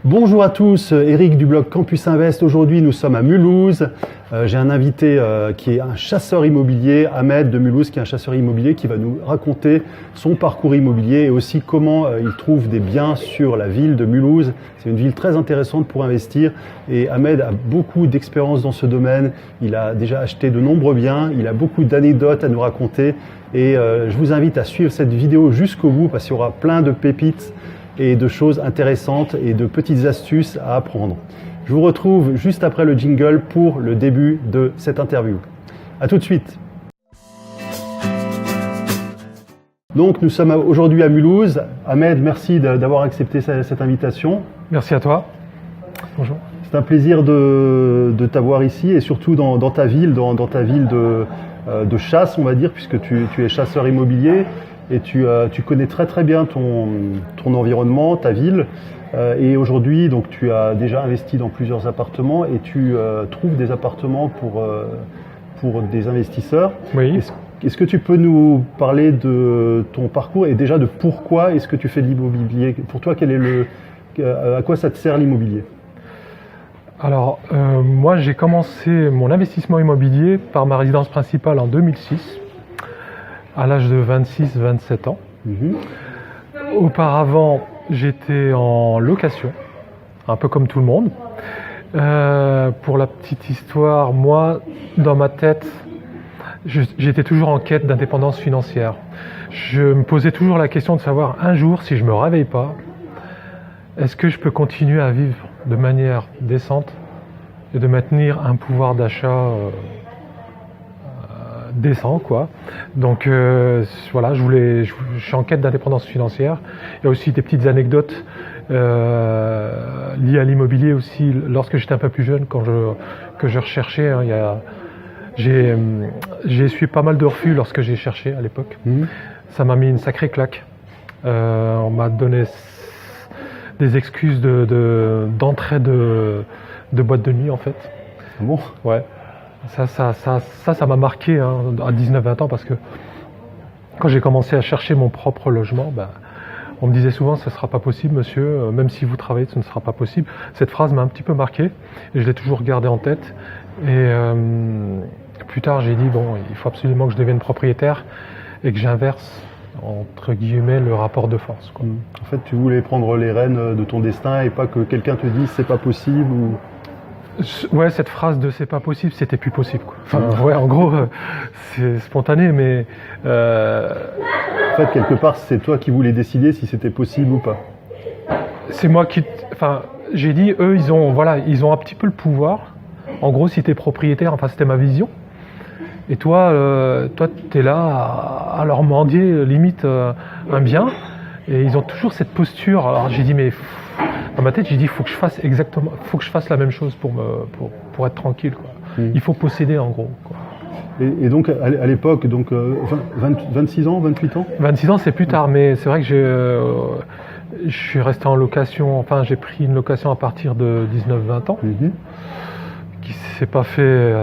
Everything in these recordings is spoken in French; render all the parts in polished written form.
Bonjour à tous, Eric du blog Campus Invest. Aujourd'hui, nous sommes à Mulhouse. J'ai un invité qui est un chasseur immobilier, Ahmed de Mulhouse, qui est un chasseur immobilier qui va nous raconter son parcours immobilier et aussi comment il trouve des biens sur la ville de Mulhouse. C'est une ville très intéressante pour investir et Ahmed a beaucoup d'expérience dans ce domaine. Il a déjà acheté de nombreux biens, il a beaucoup d'anecdotes à nous raconter et je vous invite à suivre cette vidéo jusqu'au bout parce qu'il y aura plein de pépites et de choses intéressantes et de petites astuces à apprendre. Je vous retrouve juste après le jingle pour le début de cette interview. A tout de suite. Donc nous sommes aujourd'hui à Mulhouse. Ahmed, merci d'avoir accepté cette invitation. Merci à toi. Bonjour. C'est un plaisir de t'avoir ici et surtout dans ta ville, dans ta ville de chasse, on va dire, puisque tu es chasseur immobilier. Et tu connais très bien ton environnement, ta ville. Et aujourd'hui, donc tu as déjà investi dans plusieurs appartements et tu trouves des appartements pour des investisseurs. Oui. Est-ce que tu peux nous parler de ton parcours et déjà de pourquoi est-ce que tu fais de l'immobilier? Pour toi, à quoi ça te sert l'immobilier? Alors, moi, j'ai commencé mon investissement immobilier par ma résidence principale en 2006. À l'âge de 26-27 ans. Auparavant, j'étais en location, un peu comme tout le monde. Pour la petite histoire, moi, dans ma tête, j'étais toujours en quête d'indépendance financière. Je me posais toujours la question de savoir, un jour, si je ne me réveille pas, est-ce que je peux continuer à vivre de manière décente et de maintenir un pouvoir d'achat décent, quoi. Donc voilà, je suis en quête d'indépendance financière. Il y a aussi des petites anecdotes liées à l'immobilier aussi. Lorsque j'étais un peu plus jeune, que je recherchais, j'ai essuyé pas mal de refus lorsque j'ai cherché à l'époque. Ça m'a mis une sacrée claque. On m'a donné des excuses d'entrée de boîte de nuit en fait. Bon. Ouais. Ça m'a marqué à 19-20 ans parce que quand j'ai commencé à chercher mon propre logement, on me disait souvent ce ne sera pas possible monsieur, même si vous travaillez ce ne sera pas possible. Cette phrase m'a un petit peu marqué et je l'ai toujours gardée en tête. Et plus tard j'ai dit bon, il faut absolument que je devienne propriétaire et que j'inverse entre guillemets le rapport de force, quoi. En fait tu voulais prendre les rênes de ton destin et pas que quelqu'un te dise c'est pas possible ou... Ouais, cette phrase de c'est pas possible, c'était plus possible, quoi. Enfin, ouais, en gros, c'est spontané, mais. En fait, quelque part, c'est toi qui voulais décider si c'était possible ou pas. C'est moi qui. Enfin, j'ai dit, eux, ils ont un petit peu le pouvoir. En gros, si t'es propriétaire, enfin, c'était ma vision. Et toi, t'es là à leur mendier, limite, un bien. Et ils ont toujours cette posture. Alors, j'ai dit, mais. Dans ma tête, j'ai dit, il faut que je fasse la même chose pour être tranquille, quoi. Il faut posséder, en gros, quoi. Et donc, à l'époque, 26 ans, 28 ans 26 ans, c'est plus tard, mais c'est vrai que je suis resté en location, enfin, j'ai pris une location à partir de 19-20 ans, qui s'est pas fait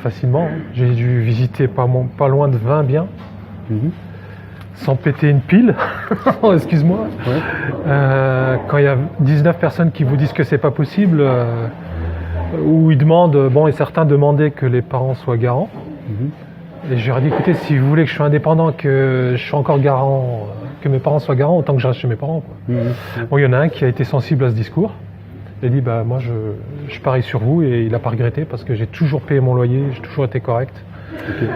facilement. J'ai dû visiter pas loin de 20 biens. Sans péter une pile, excuse-moi. Ouais. Quand il y a 19 personnes qui vous disent que c'est pas possible, ou ils demandent, et certains demandaient que les parents soient garants. Et je leur ai dit, écoutez, si vous voulez que je sois indépendant, que je sois encore garant, que mes parents soient garants, autant que je reste chez mes parents, quoi. Bon, il y en a un qui a été sensible à ce discours. Il a dit, moi je parie sur vous, et il n'a pas regretté parce que j'ai toujours payé mon loyer, j'ai toujours été correct. Okay.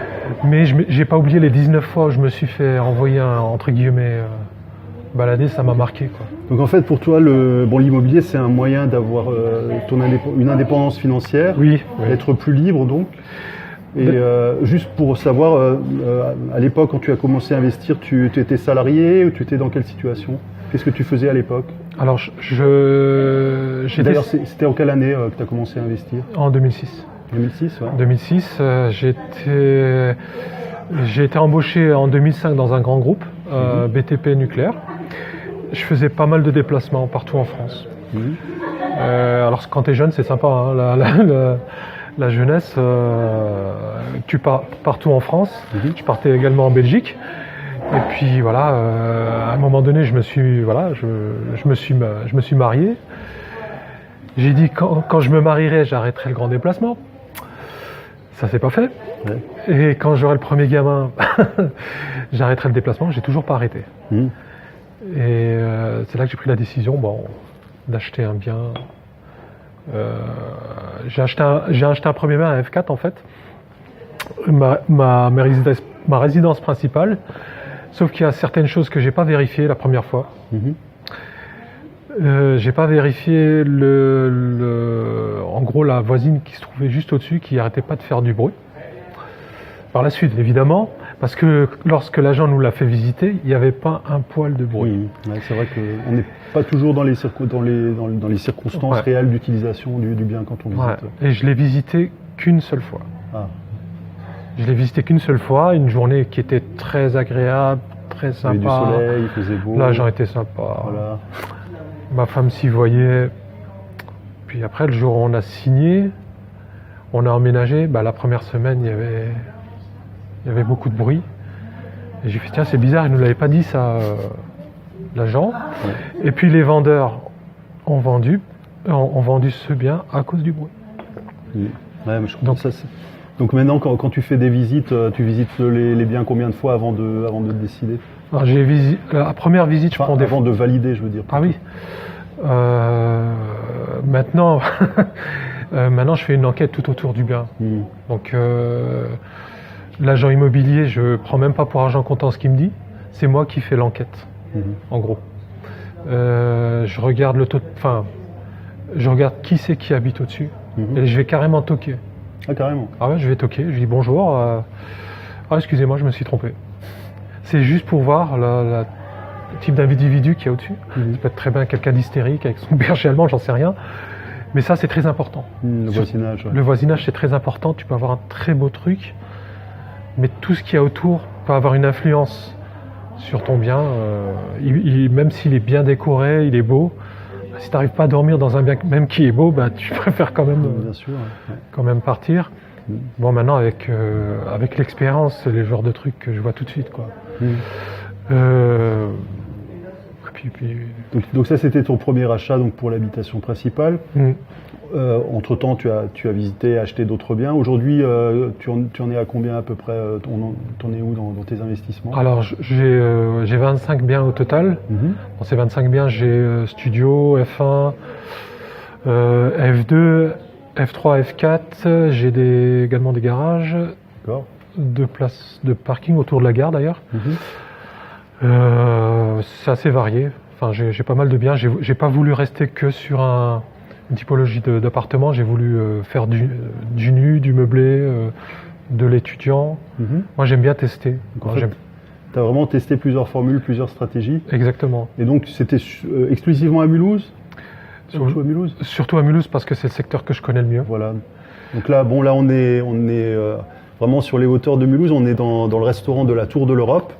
Mais j'ai pas oublié les 19 fois où je me suis fait envoyer entre guillemets balader, ça m'a marqué, quoi. Donc en fait pour toi l'immobilier c'est un moyen d'avoir une indépendance financière, oui. Être plus libre donc. Et juste pour savoir, à l'époque quand tu as commencé à investir, tu étais salarié ou tu étais dans quelle situation? Qu'est-ce que tu faisais à l'époque? Alors D'ailleurs c'était en quelle année que tu as commencé à investir? En 2006. 2006, ouais. 2006, j'ai été embauché en 2005 dans un grand groupe, BTP Nucléaire. Je faisais pas mal de déplacements partout en France. Alors quand tu es jeune, c'est sympa, hein, la jeunesse, tu pars partout en France. Je partais également en Belgique. Et puis voilà, à un moment donné, je me suis marié. J'ai dit quand je me marierai, j'arrêterai le grand déplacement. Ça s'est pas fait. Ouais. Et quand j'aurai le premier gamin, j'arrêterai le déplacement. J'ai toujours pas arrêté. Mmh. Et c'est là que j'ai pris la décision d'acheter un bien. J'ai acheté un premier bien à F4 en fait. Ma résidence principale. Sauf qu'il y a certaines choses que j'ai pas vérifiées la première fois. Mmh. J'ai pas vérifié en gros la voisine qui se trouvait juste au-dessus, qui arrêtait pas de faire du bruit. Par la suite, évidemment, parce que lorsque l'agent nous l'a fait visiter, il n'y avait pas un poil de bruit. Oui, ouais, c'est vrai qu'on n'est pas toujours dans les circonstances réelles d'utilisation du bien quand on visite. Ouais. Et je l'ai visité qu'une seule fois. Ah. Je l'ai visité qu'une seule fois, une journée qui était très agréable, très sympa. Il y avait du soleil, il faisait beau. L'agent était sympa. Voilà. Ma femme s'y voyait. Puis après, le jour où on a signé, on a emménagé. La première semaine, il y avait beaucoup de bruit. Et j'ai fait, tiens, c'est bizarre, il ne nous l'avait pas dit ça, l'agent. Ouais. Et puis les vendeurs ont vendu ce bien à cause du bruit. Oui. Ouais, mais je comprends ça. Donc maintenant, quand tu fais des visites, tu visites les biens combien de fois avant de décider? Alors, la première visite, je prends avant de valider, je veux dire. Ah oui. Maintenant, maintenant, je fais une enquête tout autour du bien. Mmh. Donc, l'agent immobilier, je prends même pas pour argent comptant ce qu'il me dit. C'est moi qui fais l'enquête, en gros. Je regarde je regarde qui c'est qui habite au-dessus, et je vais carrément toquer. Ah, carrément. Ah ouais, je vais toquer, je dis bonjour. Ah, excusez-moi, je me suis trompé. C'est juste pour voir le type d'individu qui est au-dessus. Ça peut être très bien quelqu'un d'hystérique avec son berger allemand, j'en sais rien. Mais ça, c'est très important. Le voisinage. Ouais. Le voisinage, c'est très important. Tu peux avoir un très beau truc, mais tout ce qu'il y a autour peut avoir une influence sur ton bien. Même s'il est bien décoré, il est beau. Si tu n'arrives pas à dormir dans un bien même qui est beau, tu préfères quand même, bien sûr, ouais. Quand même partir. Bon, maintenant, avec l'expérience, c'est les genres de trucs que je vois tout de suite, quoi. Donc ça, c'était ton premier achat donc pour l'habitation principale. Entre-temps, tu as visité, acheté d'autres biens. Aujourd'hui, tu en es à combien à peu près? T'en es où dans tes investissements? Alors, j'ai 25 biens au total. Dans ces 25 biens, j'ai studio, F1, F2, F3, F4. J'ai également des garages. D'accord. 2 places de parking autour de la gare d'ailleurs. C'est assez varié. Enfin, j'ai pas mal de biens. J'ai pas voulu rester que sur une typologie d'appartement. J'ai voulu faire du nu, du meublé, de l'étudiant. Moi, j'aime bien tester. Tu as vraiment testé plusieurs formules, plusieurs stratégies. Exactement. Et donc, c'était exclusivement à Mulhouse? Surtout à Mulhouse? Surtout à Mulhouse parce que c'est le secteur que je connais le mieux. Voilà. Donc là, on est vraiment sur les hauteurs de Mulhouse. On est dans le restaurant de la Tour de l'Europe.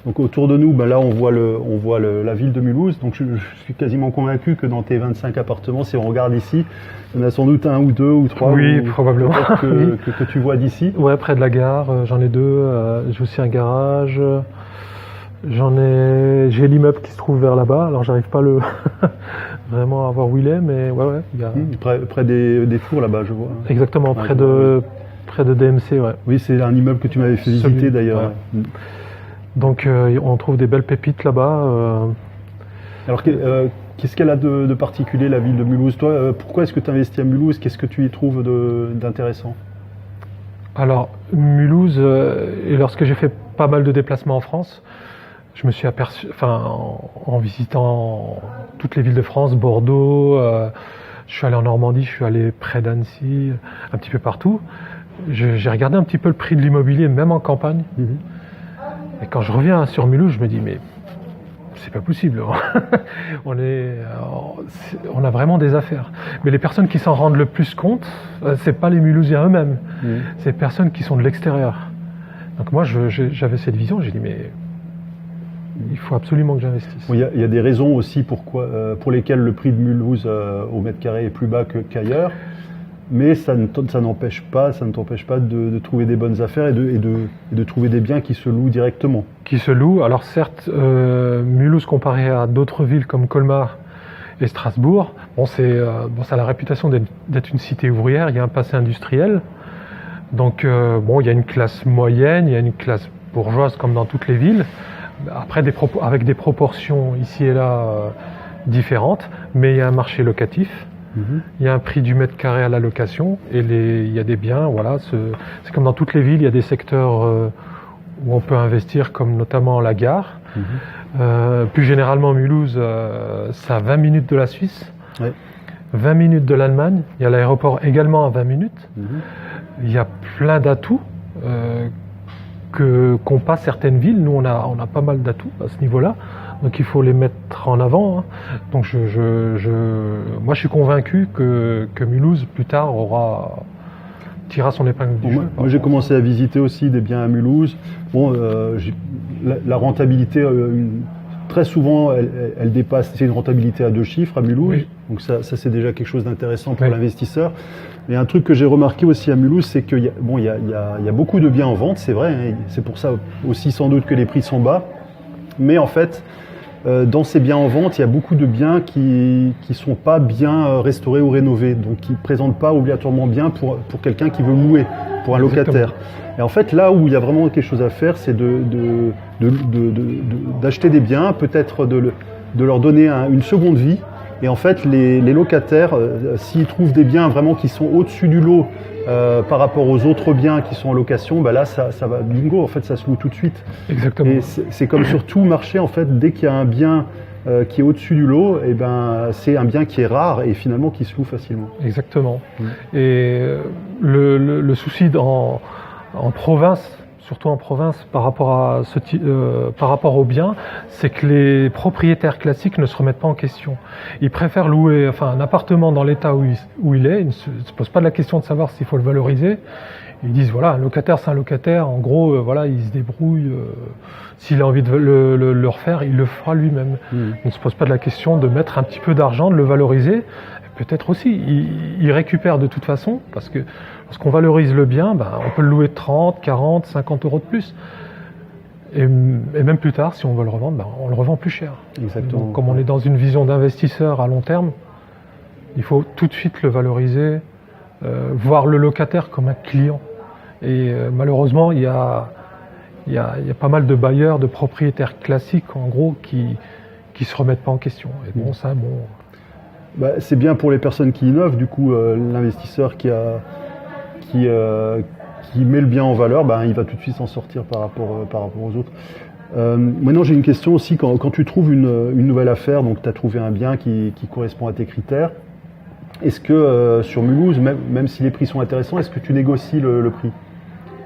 Donc autour de nous, là on voit la ville de Mulhouse. Donc je suis quasiment convaincu que dans tes 25 appartements, si on regarde ici, il y en a sans doute un ou deux ou trois. Oui, probablement. Que tu vois d'ici. Ouais, près de la gare, j'en ai 2. J'ai aussi un garage. J'ai l'immeuble qui se trouve vers là-bas. Alors j'arrive pas vraiment à voir où il est, mais ouais. Il y a... Près des tours là-bas, je vois. Exactement, près de DMC, ouais. Oui, c'est un immeuble que tu m'avais fait visiter d'ailleurs. Ouais. Donc on trouve des belles pépites là-bas. Alors qu'est-ce qu'elle a de particulier la ville de Mulhouse? Toi, pourquoi est-ce que tu investis à Mulhouse? Qu'est-ce que tu y trouves d'intéressant? Alors Mulhouse, et lorsque j'ai fait pas mal de déplacements en France, je me suis aperçu, en visitant toutes les villes de France, Bordeaux, je suis allé en Normandie, je suis allé près d'Annecy, un petit peu partout. J'ai regardé un petit peu le prix de l'immobilier, même en campagne. Et quand je reviens sur Mulhouse, je me dis, mais c'est pas possible. On a vraiment des affaires. Mais les personnes qui s'en rendent le plus compte, c'est pas les Mulhousiens eux-mêmes. C'est les personnes qui sont de l'extérieur. Donc moi, j'avais cette vision, j'ai dit, mais il faut absolument que j'investisse. Il y a des raisons aussi pour lesquelles le prix de Mulhouse au mètre carré est plus bas qu'ailleurs. Mais ça ne t'empêche pas de trouver des bonnes affaires et de trouver des biens qui se louent directement. Qui se louent. Alors certes, Mulhouse comparé à d'autres villes comme Colmar Et Strasbourg, bon, ça a la réputation d'être une cité ouvrière, il y a un passé industriel. Donc, bon, il y a une classe moyenne, il y a une classe bourgeoise comme dans toutes les villes. Après, avec des proportions ici et là différentes, mais il y a un marché locatif. Il y a un prix du mètre carré à la location et il y a des biens, voilà. C'est comme dans toutes les villes, il y a des secteurs où on peut investir, comme notamment la gare. Plus généralement, Mulhouse, c'est à 20 minutes de la Suisse, 20 minutes de l'Allemagne. Il y a l'aéroport également à 20 minutes. Il y a plein d'atouts qu'ont pas certaines villes. Nous, on a pas mal d'atouts à ce niveau-là. Donc il faut les mettre en avant. Hein. Donc moi je suis convaincu que Mulhouse plus tard tirera son épingle du jeu. Moi j'ai commencé à visiter aussi des biens à Mulhouse. Bon, la rentabilité, très souvent elle dépasse, c'est une rentabilité à 2 chiffres à Mulhouse. Oui. Donc ça c'est déjà quelque chose d'intéressant pour l'investisseur. Et un truc que j'ai remarqué aussi à Mulhouse, c'est qu'il y a beaucoup de biens en vente, c'est vrai. Hein, c'est pour ça aussi sans doute que les prix sont bas. Mais en fait, dans ces biens en vente, il y a beaucoup de biens qui sont pas bien restaurés ou rénovés, donc qui ne présentent pas obligatoirement bien pour quelqu'un qui veut louer, pour un locataire. Et en fait, là où il y a vraiment quelque chose à faire, c'est d'acheter des biens, peut-être de leur donner une seconde vie. Et en fait, les locataires, s'ils trouvent des biens vraiment qui sont au-dessus du lot par rapport aux autres biens qui sont en location, bah là, ça va bingo, en fait, ça se loue tout de suite. Exactement. Et c'est comme sur tout marché, en fait, dès qu'il y a un bien qui est au-dessus du lot, et ben, c'est un bien qui est rare et finalement qui se loue facilement. Exactement. Et le souci en province, surtout en province, par rapport aux biens, c'est que les propriétaires classiques ne se remettent pas en question. Ils préfèrent louer un appartement dans l'état où il est. Ils ne se posent pas la question de savoir s'il faut le valoriser. Ils disent voilà, un locataire c'est un locataire. En gros, voilà, il se débrouille. S'il a envie de le refaire, il le fera lui-même. Il ne se pose pas de la question de mettre un petit peu d'argent, de le valoriser. Peut-être aussi, il récupère de toute façon, parce que lorsqu'on valorise le bien, on peut le louer 30, 40, 50 euros de plus. Et même plus tard, si on veut le revendre, on le revend plus cher. Exactement. Donc, comme on est dans une vision d'investisseur à long terme, il faut tout de suite le valoriser, voir le locataire comme un client. Et malheureusement, il y a pas mal de bailleurs, de propriétaires classiques, en gros, qui se remettent pas en question. Et bon, ça, bon... c'est bien pour les personnes qui innovent, du coup, l'investisseur qui met le bien en valeur, il va tout de suite s'en sortir par rapport aux autres. Maintenant, j'ai une question aussi, quand tu trouves une nouvelle affaire, donc tu as trouvé un bien qui correspond à tes critères, est-ce que sur Mulhouse, même si les prix sont intéressants, est-ce que tu négocies le prix ?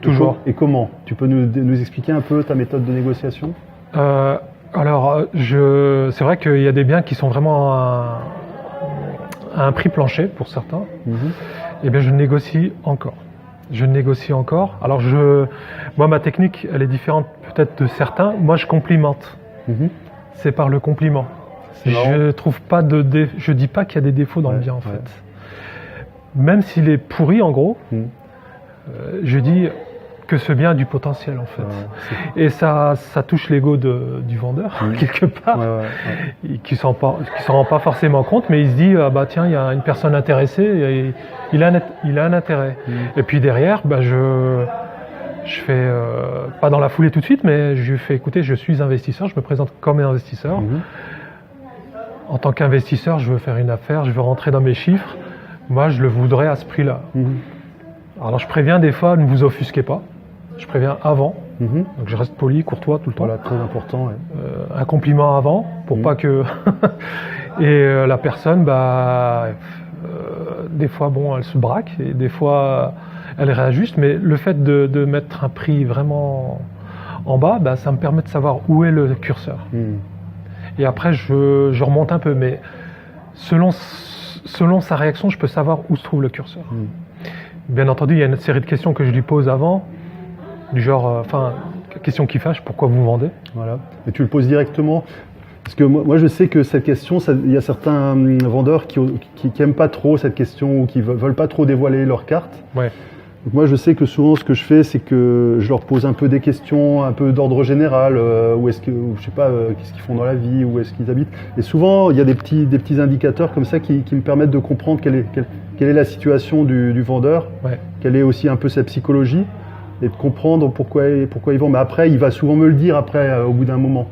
Toujours. Et comment ? Tu peux nous expliquer un peu ta méthode de négociation ? Alors, c'est vrai qu'il y a des biens qui sont vraiment à un prix plancher pour certains. Eh bien, je négocie encore. Alors, moi, ma technique, elle est différente peut-être de certains. Moi, je complimente. C'est par le compliment. Je trouve pas je dis pas qu'il y a des défauts dans le bien, en fait. Même s'il est pourri, en gros, je dis que ce bien a du potentiel, en fait. Et ça touche l'ego du vendeur, quelque part, qui s'en rend pas forcément compte, mais il se dit, tiens, il y a une personne intéressée, et il a un intérêt. Et puis derrière, je fais, pas dans la foulée tout de suite, mais je lui fais, écoutez, je suis investisseur, je me présente comme un investisseur. En tant qu'investisseur, je veux faire une affaire, je veux rentrer dans mes chiffres. Moi, je le voudrais à ce prix-là. Alors, je préviens des fois, ne vous offusquez pas. Je préviens avant. Donc, je reste poli, courtois tout le temps. Voilà, très important. Un compliment avant, pour pas que... Et la personne, des fois, elle se braque. Et des fois, elle réajuste. Mais le fait de mettre un prix vraiment en bas, ça me permet de savoir où est le curseur. Et après, je remonte un peu. Mais selon sa réaction, je peux savoir où se trouve le curseur. Bien entendu, il y a une série de questions que je lui pose avant, du genre, question qui fâche, pourquoi vous vendez ? Voilà. Et tu le poses directement ? Parce que moi je sais que cette question, il y a certains vendeurs qui n'aiment pas trop cette question ou qui ne veulent pas trop dévoiler leurs cartes. Donc moi, je sais que souvent, ce que je fais, c'est que je leur pose un peu des questions, un peu d'ordre général, où est-ce que, je sais pas, qu'est-ce qu'ils font dans la vie, où est-ce qu'ils habitent. Et souvent, il y a des petits indicateurs comme ça qui me permettent de comprendre quelle est la situation du vendeur, Ouais. quelle est aussi un peu sa psychologie, et de comprendre pourquoi ils vont. Mais après, il va souvent me le dire après, au bout d'un moment.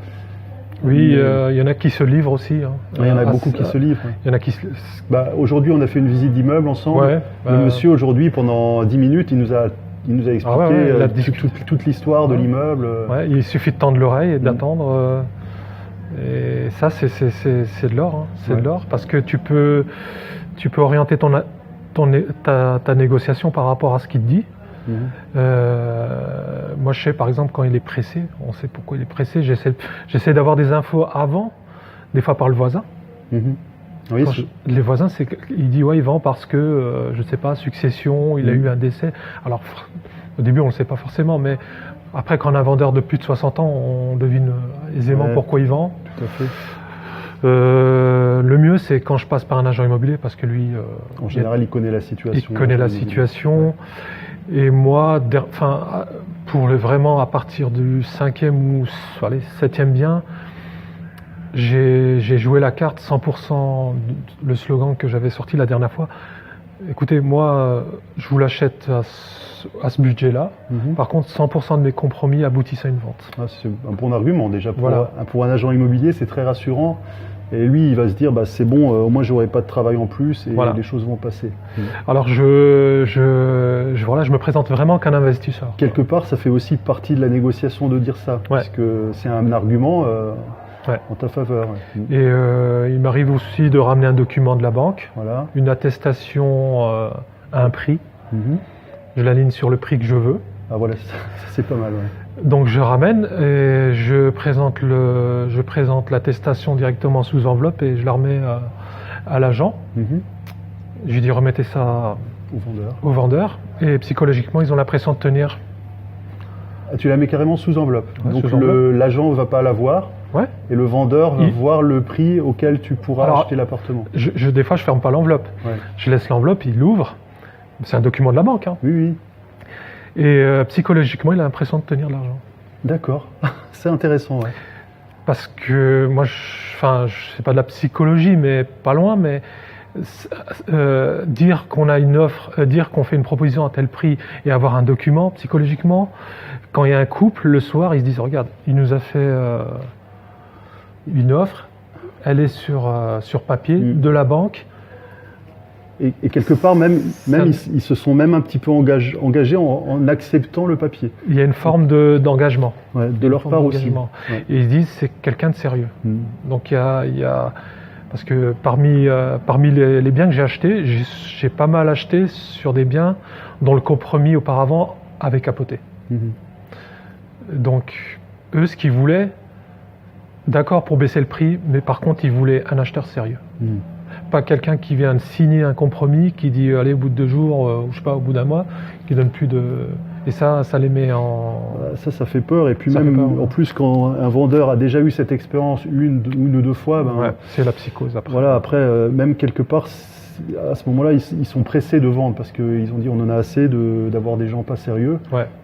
Oui, il y en a qui se livrent aussi. Hein. Il y en a beaucoup qui se livrent. Il y en a qui se... Aujourd'hui, on a fait une visite d'immeuble ensemble. Ouais, Le monsieur, aujourd'hui, pendant 10 minutes, il nous a expliqué toute l'histoire de l'immeuble. Ouais, il suffit de tendre l'oreille et d'attendre. Et ça, c'est de l'or. Hein. C'est de l'or parce que tu peux orienter ta négociation par rapport à ce qu'il te dit. Moi, je sais par exemple quand il est pressé, on sait pourquoi il est pressé. J'essaie d'avoir des infos avant, des fois par le voisin. Oui, les voisins, il dit ouais, il vend parce que je sais pas, succession, il a eu un décès. Alors au début, on le sait pas forcément, mais après, quand on a un vendeur de plus de 60 ans, on devine aisément pourquoi il vend. Tout à fait. Le mieux, c'est quand je passe par un agent immobilier parce que lui, en général, il connaît la situation. Il connaît la situation. Et moi, pour vraiment à partir du 5e ou 7e bien, j'ai joué la carte 100%, le slogan que j'avais sorti la dernière fois. Écoutez, moi, je vous l'achète à ce budget-là. Par contre, 100% de mes compromis aboutissent à une vente. C'est un bon argument déjà. Pour un agent immobilier, c'est très rassurant. Et lui, il va se dire, c'est bon, au moins j'aurai pas de travail en plus et les choses vont passer. Alors je me présente vraiment qu'un investisseur. Quelque part, ça fait aussi partie de la négociation de dire ça, parce que c'est un argument en ta faveur. Et il m'arrive aussi de ramener un document de la banque, une attestation à un prix. Je l'aligne sur le prix que je veux. Ah voilà, ça c'est pas mal. Donc je ramène et je présente l'attestation directement sous enveloppe et je la remets à l'agent. Je lui dis remettez ça au vendeur. Et psychologiquement, ils ont l'impression de tenir. Ah, tu la mets carrément sous enveloppe. Donc l'agent ne va pas la voir. Et le vendeur va voir le prix auquel tu pourras acheter l'appartement. Des fois, je ferme pas l'enveloppe. Je laisse l'enveloppe, il l'ouvre. C'est un document de la banque. Hein. Oui. Et psychologiquement, il a l'impression de tenir l'argent. D'accord, c'est intéressant. Parce que moi, c'est pas de la psychologie, mais pas loin, mais dire qu'on a une offre, dire qu'on fait une proposition à tel prix et avoir un document, psychologiquement, quand il y a un couple, le soir, ils se disent, regarde, il nous a fait une offre, elle est sur papier de la banque. Et quelque part, même ils se sont même un petit peu engagés en acceptant le papier. Il y a une forme d'engagement. De leur part aussi. Et ils se disent c'est quelqu'un de sérieux. Donc il y a parce que parmi les biens que j'ai achetés, j'ai pas mal acheté sur des biens dont le compromis auparavant avait capoté. Donc eux, ce qu'ils voulaient, d'accord pour baisser le prix, mais par contre ils voulaient un acheteur sérieux. Pas quelqu'un qui vient de signer un compromis, qui dit allez au bout de 2 jours, ou je sais pas, au bout d'un mois, qui donne plus de... Et ça les met en... Ça fait peur. Et puis en plus, quand un vendeur a déjà eu cette expérience une ou deux fois... c'est la psychose après. Voilà, après, même quelque part, à ce moment-là, ils sont pressés de vendre parce qu'ils ont dit on en a assez d'avoir des gens pas sérieux.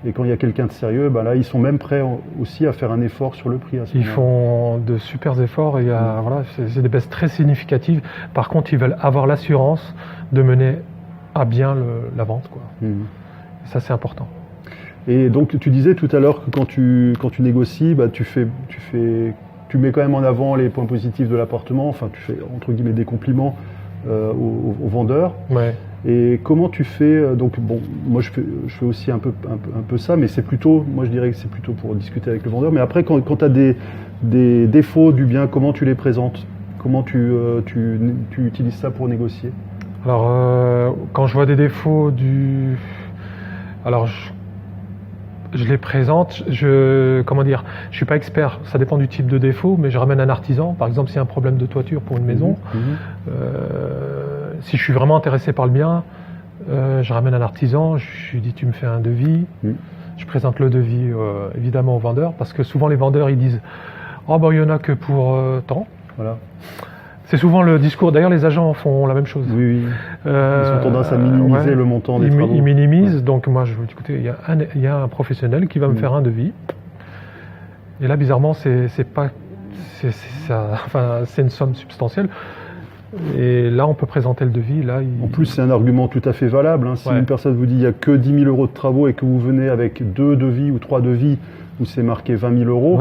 Et quand il y a quelqu'un de sérieux, là, ils sont même prêts aussi à faire un effort sur le prix. Ils font de super efforts et c'est des baisses très significatives. Par contre, ils veulent avoir l'assurance de mener à bien la vente. Et ça, c'est important. Et donc, tu disais tout à l'heure que quand tu négocies, tu mets quand même en avant les points positifs de l'appartement. Enfin, tu fais entre guillemets des compliments aux vendeurs. Et comment tu fais donc moi je fais aussi un peu ça, mais c'est plutôt, moi je dirais que c'est plutôt pour discuter avec le vendeur. Mais après, quand tu as des défauts du bien, comment tu les présentes? Comment tu utilises ça pour négocier? Alors, quand je vois des défauts je les présente, je suis pas expert, ça dépend du type de défaut, mais je ramène un artisan. Par exemple, s'il y a un problème de toiture pour une maison, si je suis vraiment intéressé par le bien, je ramène un artisan, je lui dis tu me fais un devis, je présente le devis évidemment au vendeur, parce que souvent les vendeurs ils disent il y en a que pour tant. C'est souvent le discours. D'ailleurs, les agents font la même chose. Oui, oui. Ils ont tendance à minimiser le montant des travaux. Ils minimisent. Donc moi, je vous dis, écoutez, il y a un professionnel qui va me faire un devis. Et là, bizarrement, c'est une somme substantielle. Et là, on peut présenter le devis. Là, En plus, c'est un argument tout à fait valable. Hein. Si une personne vous dit qu'il n'y a que 10 000 € de travaux et que vous venez avec 2 devis ou 3 devis où c'est marqué 20 000 €,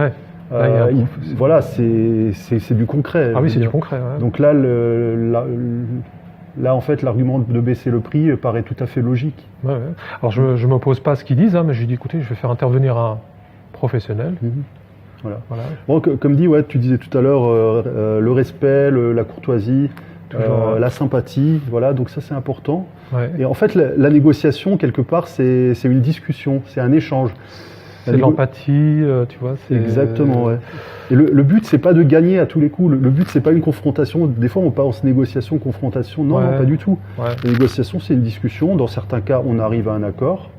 voilà, c'est du concret. Ah oui, c'est du concret. Ouais. Donc là, là, en fait, l'argument de baisser le prix paraît tout à fait logique. Ouais, ouais. Alors, je ne m'oppose pas à ce qu'ils disent, hein, mais je lui dis, écoutez, je vais faire intervenir un professionnel. Voilà. Bon, comme dit, tu disais tout à l'heure, le respect, la courtoisie, la sympathie, voilà, donc ça c'est important. Ouais. Et en fait, la négociation, quelque part, c'est une discussion, c'est un échange. C'est de l'empathie, tu vois. Exactement, ouais. Et le but, c'est pas de gagner à tous les coups. Le but, c'est pas une confrontation. Des fois, on pense négociation, confrontation. Non, non, pas du tout. Ouais. La négociation, c'est une discussion. Dans certains cas, on arrive à un accord.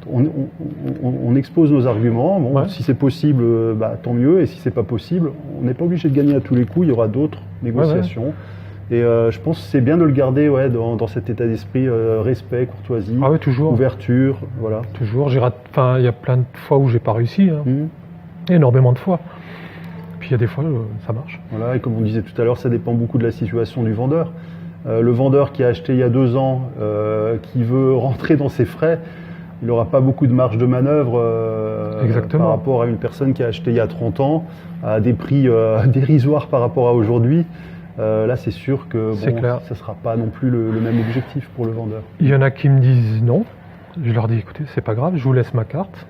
On expose nos arguments. Bon, si c'est possible, tant mieux. Et si c'est pas possible, on n'est pas obligé de gagner à tous les coups. Il y aura d'autres négociations. Et je pense que c'est bien de le garder dans cet état d'esprit, respect, courtoisie, toujours. Ouverture. Voilà. Toujours. Il y a plein de fois où j'ai pas réussi. Hein. Énormément de fois. Puis il y a des fois, ça marche. Voilà, et comme on disait tout à l'heure, ça dépend beaucoup de la situation du vendeur. Le vendeur qui a acheté il y a 2 ans, qui veut rentrer dans ses frais, il n'aura pas beaucoup de marge de manœuvre par rapport à une personne qui a acheté il y a 30 ans, à des prix dérisoires par rapport à aujourd'hui. Là, c'est sûr que ça ne sera pas non plus le même objectif pour le vendeur. Il y en a qui me disent non. Je leur dis, écoutez, c'est pas grave, je vous laisse ma carte.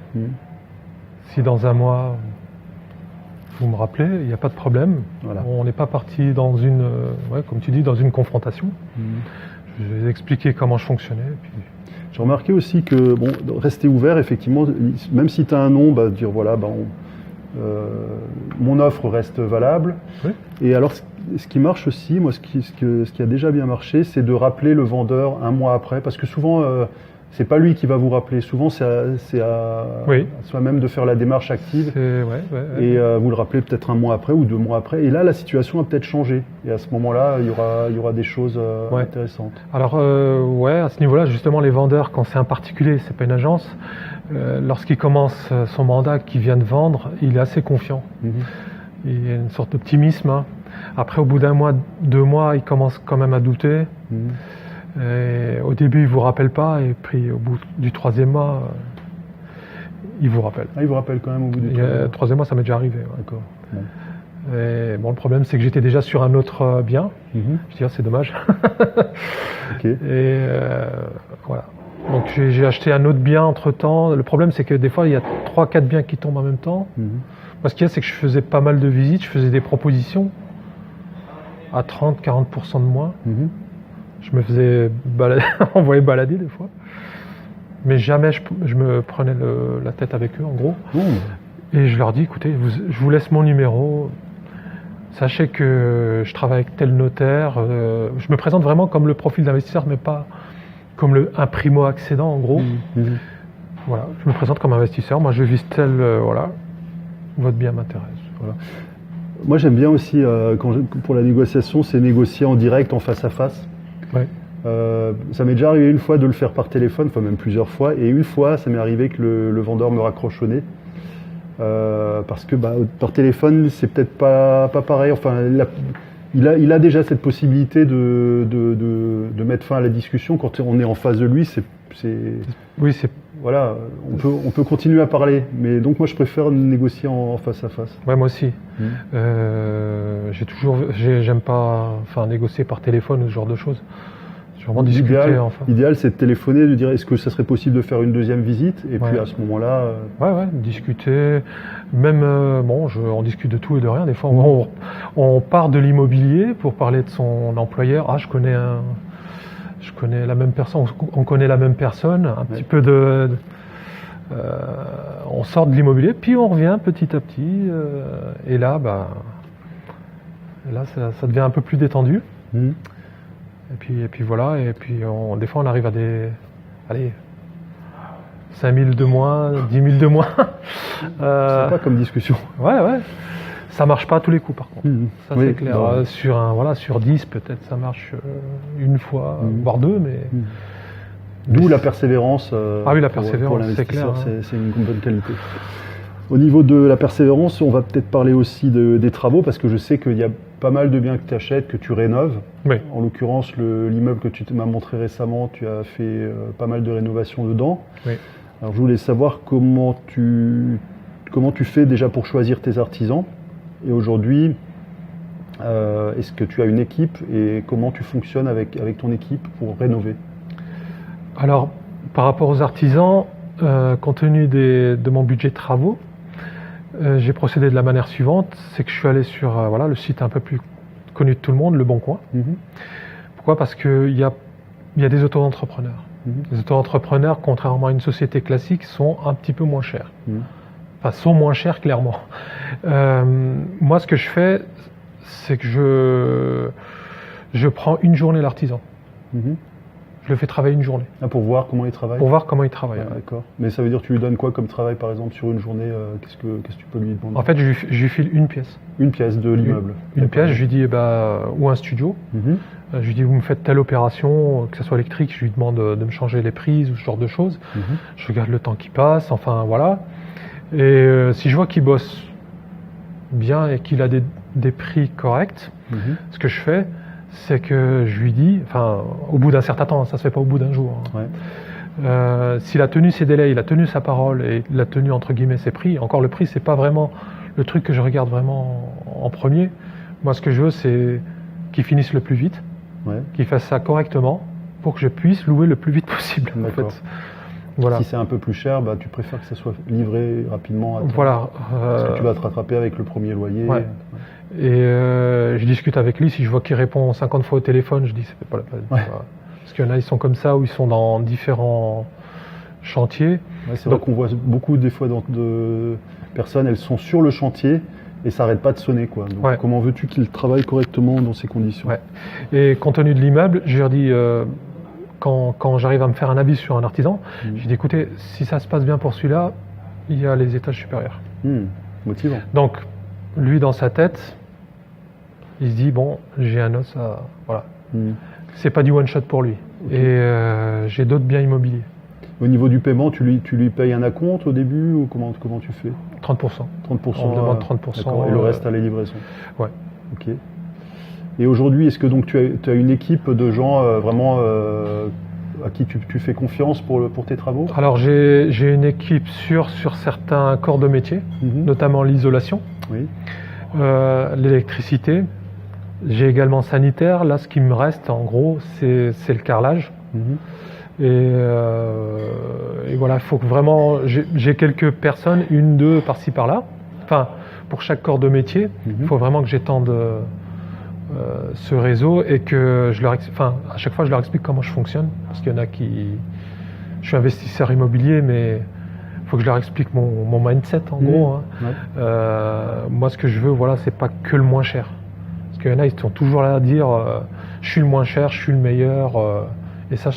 Si dans un mois, vous me rappelez, il n'y a pas de problème. Voilà. On n'est pas parti dans une, comme tu dis, dans une confrontation. Je vais expliquer comment je fonctionnais. Puis... J'ai remarqué aussi que, rester ouvert, effectivement, même si tu as un nom, dire voilà, mon offre reste valable. Oui. Et alors, ce qui marche aussi, moi, ce qui a déjà bien marché, c'est de rappeler le vendeur un mois après, parce que souvent, c'est pas lui qui va vous rappeler. Souvent, c'est à soi-même de faire la démarche active. Et vous le rappelez peut-être un mois après ou 2 mois après. Et là, la situation a peut-être changé. Et à ce moment-là, il y aura des choses intéressantes. Alors, à ce niveau-là, justement, les vendeurs, quand c'est un particulier, c'est pas une agence, lorsqu'il commence son mandat, qu'il vient de vendre, il est assez confiant. Il y a une sorte d'optimisme. Hein. Après, au bout d'1 mois, 2 mois, il commence quand même à douter. Et au début, il ne vous rappelle pas, et puis au bout du 3e mois, il vous rappelle. Ah, il vous rappelle quand même au bout du 3e mois, ça m'est déjà arrivé. Ouais. D'accord. Et le problème, c'est que j'étais déjà sur un autre bien. Je dis, c'est dommage. Et voilà. Donc j'ai acheté un autre bien entre-temps. Le problème, c'est que des fois, il y a 3-4 biens qui tombent en même temps. Moi, ce qu'il y a, c'est que je faisais pas mal de visites, je faisais des propositions à 30-40% de moins. Je me faisais envoyer balader des fois. Mais jamais je me prenais la tête avec eux, en gros. Et je leur dis, écoutez, je vous laisse mon numéro. Sachez que je travaille avec tel notaire. Je me présente vraiment comme le profil d'investisseur, mais pas comme un primo-accédant, en gros. Voilà, je me présente comme investisseur. Moi, je vise tel... votre bien m'intéresse. Voilà. Moi, j'aime bien aussi, pour la négociation, c'est négocier en direct, en face à face. Ça m'est déjà arrivé une fois de le faire par téléphone, enfin même plusieurs fois, et une fois ça m'est arrivé que le vendeur me raccroche au nez, parce que par téléphone c'est peut-être pas pareil, enfin il a déjà cette possibilité de mettre fin à la discussion. Quand on est en face de lui, voilà, on peut continuer à parler, mais donc moi je préfère négocier en face à face. Ouais, moi aussi. J'aime pas négocier par téléphone ou ce genre de choses. Vraiment discuter. L'idéal, c'est de téléphoner, de dire est-ce que ça serait possible de faire une 2e visite, et puis à ce moment-là. Discuter. Même, on discute de tout et de rien. Des fois, on part de l'immobilier pour parler de son employeur. Ah, je connais la même personne, on connaît la même personne, un petit peu on sort de l'immobilier, puis on revient petit à petit, et là, ça devient un peu plus détendu. Et puis voilà, et puis des fois on arrive à des 5 000 de moins, 10 000 de moins. C'est pas comme discussion. Ouais. Ça marche pas à tous les coups, par contre. Ça, Oui, c'est clair. bah, Sur 10, peut-être, ça marche une fois, voire deux, mais... D'où la persévérance. Ah oui, la pour persévérance, c'est l'investisseur, clair, hein. c'est une bonne qualité. Au niveau de la persévérance, on va peut-être parler aussi des travaux, parce que je sais qu'il y a pas mal de biens que tu achètes, que tu rénoves. Oui. En l'occurrence, l'immeuble que tu m'as montré récemment, tu as fait pas mal de rénovations dedans. Oui. Alors je voulais savoir comment tu fais déjà pour choisir tes artisans. Et aujourd'hui, est-ce que tu as une équipe et comment tu fonctionnes avec ton équipe pour rénover? Alors, par rapport aux artisans, compte tenu de mon budget de travaux, j'ai procédé de la manière suivante, c'est que je suis allé sur le site un peu plus connu de tout le monde, Le Bon Coin. Pourquoi? Parce qu'il y a des auto-entrepreneurs. Les auto-entrepreneurs, contrairement à une société classique, sont un petit peu moins chers. Enfin, sont moins chers, clairement. Moi, ce que je fais, c'est que je prends une journée l'artisan. Je le fais travailler une journée. Ah, pour voir comment il travaille? Pour voir comment il travaille. Ouais, d'accord. Mais ça veut dire que tu lui donnes quoi comme travail, par exemple, sur une journée? Qu'est-ce que tu peux lui demander? En fait, je lui file une pièce. Une pièce de l'immeuble? Une pièce, je lui dis, ou un studio. Je lui dis, vous me faites telle opération, que ce soit électrique, je lui demande de me changer les prises ou ce genre de choses. Je regarde le temps qui passe, enfin voilà. Et si je vois qu'il bosse bien et qu'il a des prix corrects, ce que je fais, c'est que je lui dis, enfin, au bout d'un certain temps, ça se fait pas au bout d'un jour. S'il a tenu ses délais, il a tenu sa parole et il a tenu entre guillemets ses prix. Encore le prix, c'est pas vraiment le truc que je regarde vraiment en premier. Moi, ce que je veux, c'est qu'il finisse le plus vite, qu'il fasse ça correctement, pour que je puisse louer le plus vite possible. En fait. Voilà. Si c'est un peu plus cher, tu préfères que ça soit livré rapidement à toi. Voilà. Parce que tu vas te rattraper avec le premier loyer. Et je discute avec lui, si je vois qu'il répond 50 fois au téléphone, je dis c'est pas la peine. Parce qu'il y en a, ils sont comme ça, ou ils sont dans différents chantiers. C'est vrai qu'on voit beaucoup des fois de personnes, elles sont sur le chantier et ça n'arrête pas de sonner, quoi. Donc comment veux-tu qu'ils travaillent correctement dans ces conditions? Et compte tenu de l'immeuble, je leur dis, quand j'arrive à me faire un avis sur un artisan, je dis écoutez, si ça se passe bien pour celui-là, il y a les étages supérieurs. Motivant. Donc, lui, dans sa tête, il se dit bon, j'ai un os à. Voilà. C'est pas du one shot pour lui. Et j'ai d'autres biens immobiliers. Au niveau du paiement, tu lui payes un acompte au début ou comment tu fais? 30%. 30%. On me demande 30%. Et le reste à les livraisons. Ouais. Ok. Et aujourd'hui, est-ce que donc tu as une équipe de gens vraiment à qui tu fais confiance pour tes travaux? Alors j'ai une équipe sur certains corps de métier, notamment l'isolation, l'électricité. J'ai également sanitaire. Là, ce qui me reste, en gros, c'est le carrelage. Et voilà, il faut que vraiment... J'ai quelques personnes, une, deux, par-ci, par-là. Enfin, pour chaque corps de métier, il faut vraiment que j'étende ce réseau et que à chaque fois, je leur explique comment je fonctionne. Parce qu'il y en a qui... Je suis investisseur immobilier, mais il faut que je leur explique mon mindset, en gros. Moi, ce que je veux, voilà, c'est pas que le moins cher. Parce qu'il y en a, ils sont toujours là à dire je suis le moins cher, je suis le meilleur. Et ça,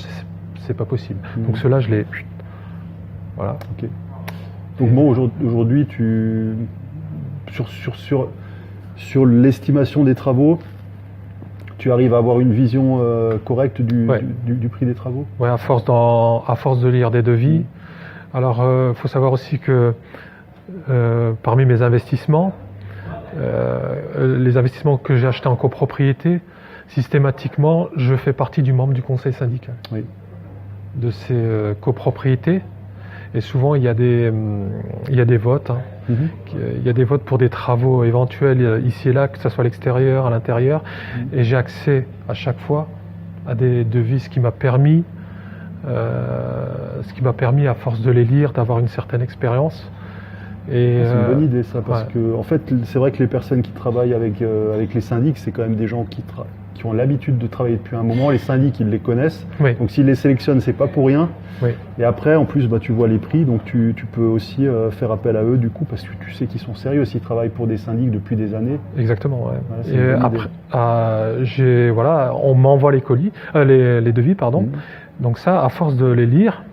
c'est pas possible. Donc ceux-là, je les... Voilà. Okay. Donc bon, aujourd'hui, sur l'estimation des travaux, tu arrives à avoir une vision correcte du prix des travaux? Oui, à force de lire des devis. Alors, il faut savoir aussi que parmi mes investissements, les investissements que j'ai achetés en copropriété, systématiquement, je fais partie du membre du conseil syndical de ces copropriétés. Et souvent, il y a des votes. Il y a des votes pour des travaux éventuels ici et là, que ce soit à l'extérieur, à l'intérieur. Et j'ai accès à chaque fois à des devis, ce qui m'a permis, à force de les lire, d'avoir une certaine expérience. C'est une bonne idée, ça, parce que en fait, c'est vrai que les personnes qui travaillent avec les syndics, c'est quand même des gens qui ont l'habitude de travailler depuis un moment. Les syndics, ils les connaissent. Donc s'ils les sélectionnent, c'est pas pour rien. Et après, en plus, tu vois les prix, donc tu peux aussi faire appel à eux, du coup, parce que tu sais qu'ils sont sérieux s'ils travaillent pour des syndics depuis des années. Exactement, et après, on m'envoie les devis, pardon. Donc ça, à force de les lire,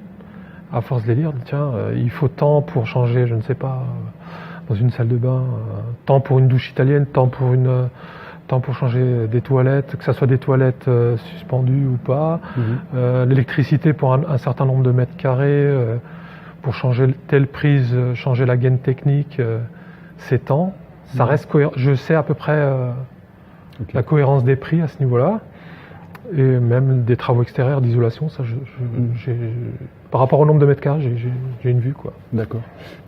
tiens, il faut tant pour changer, je ne sais pas, dans une salle de bain, tant pour une douche italienne, tant pour changer des toilettes, que ce soit des toilettes suspendues ou pas, l'électricité pour un certain nombre de mètres carrés, pour changer telle prise, changer la gaine technique, c'est tant. Ça reste cohérent. Je sais à peu près la cohérence des prix à ce niveau-là, et même des travaux extérieurs d'isolation, ça, par rapport au nombre de mètres carrés, j'ai une vue, quoi. D'accord.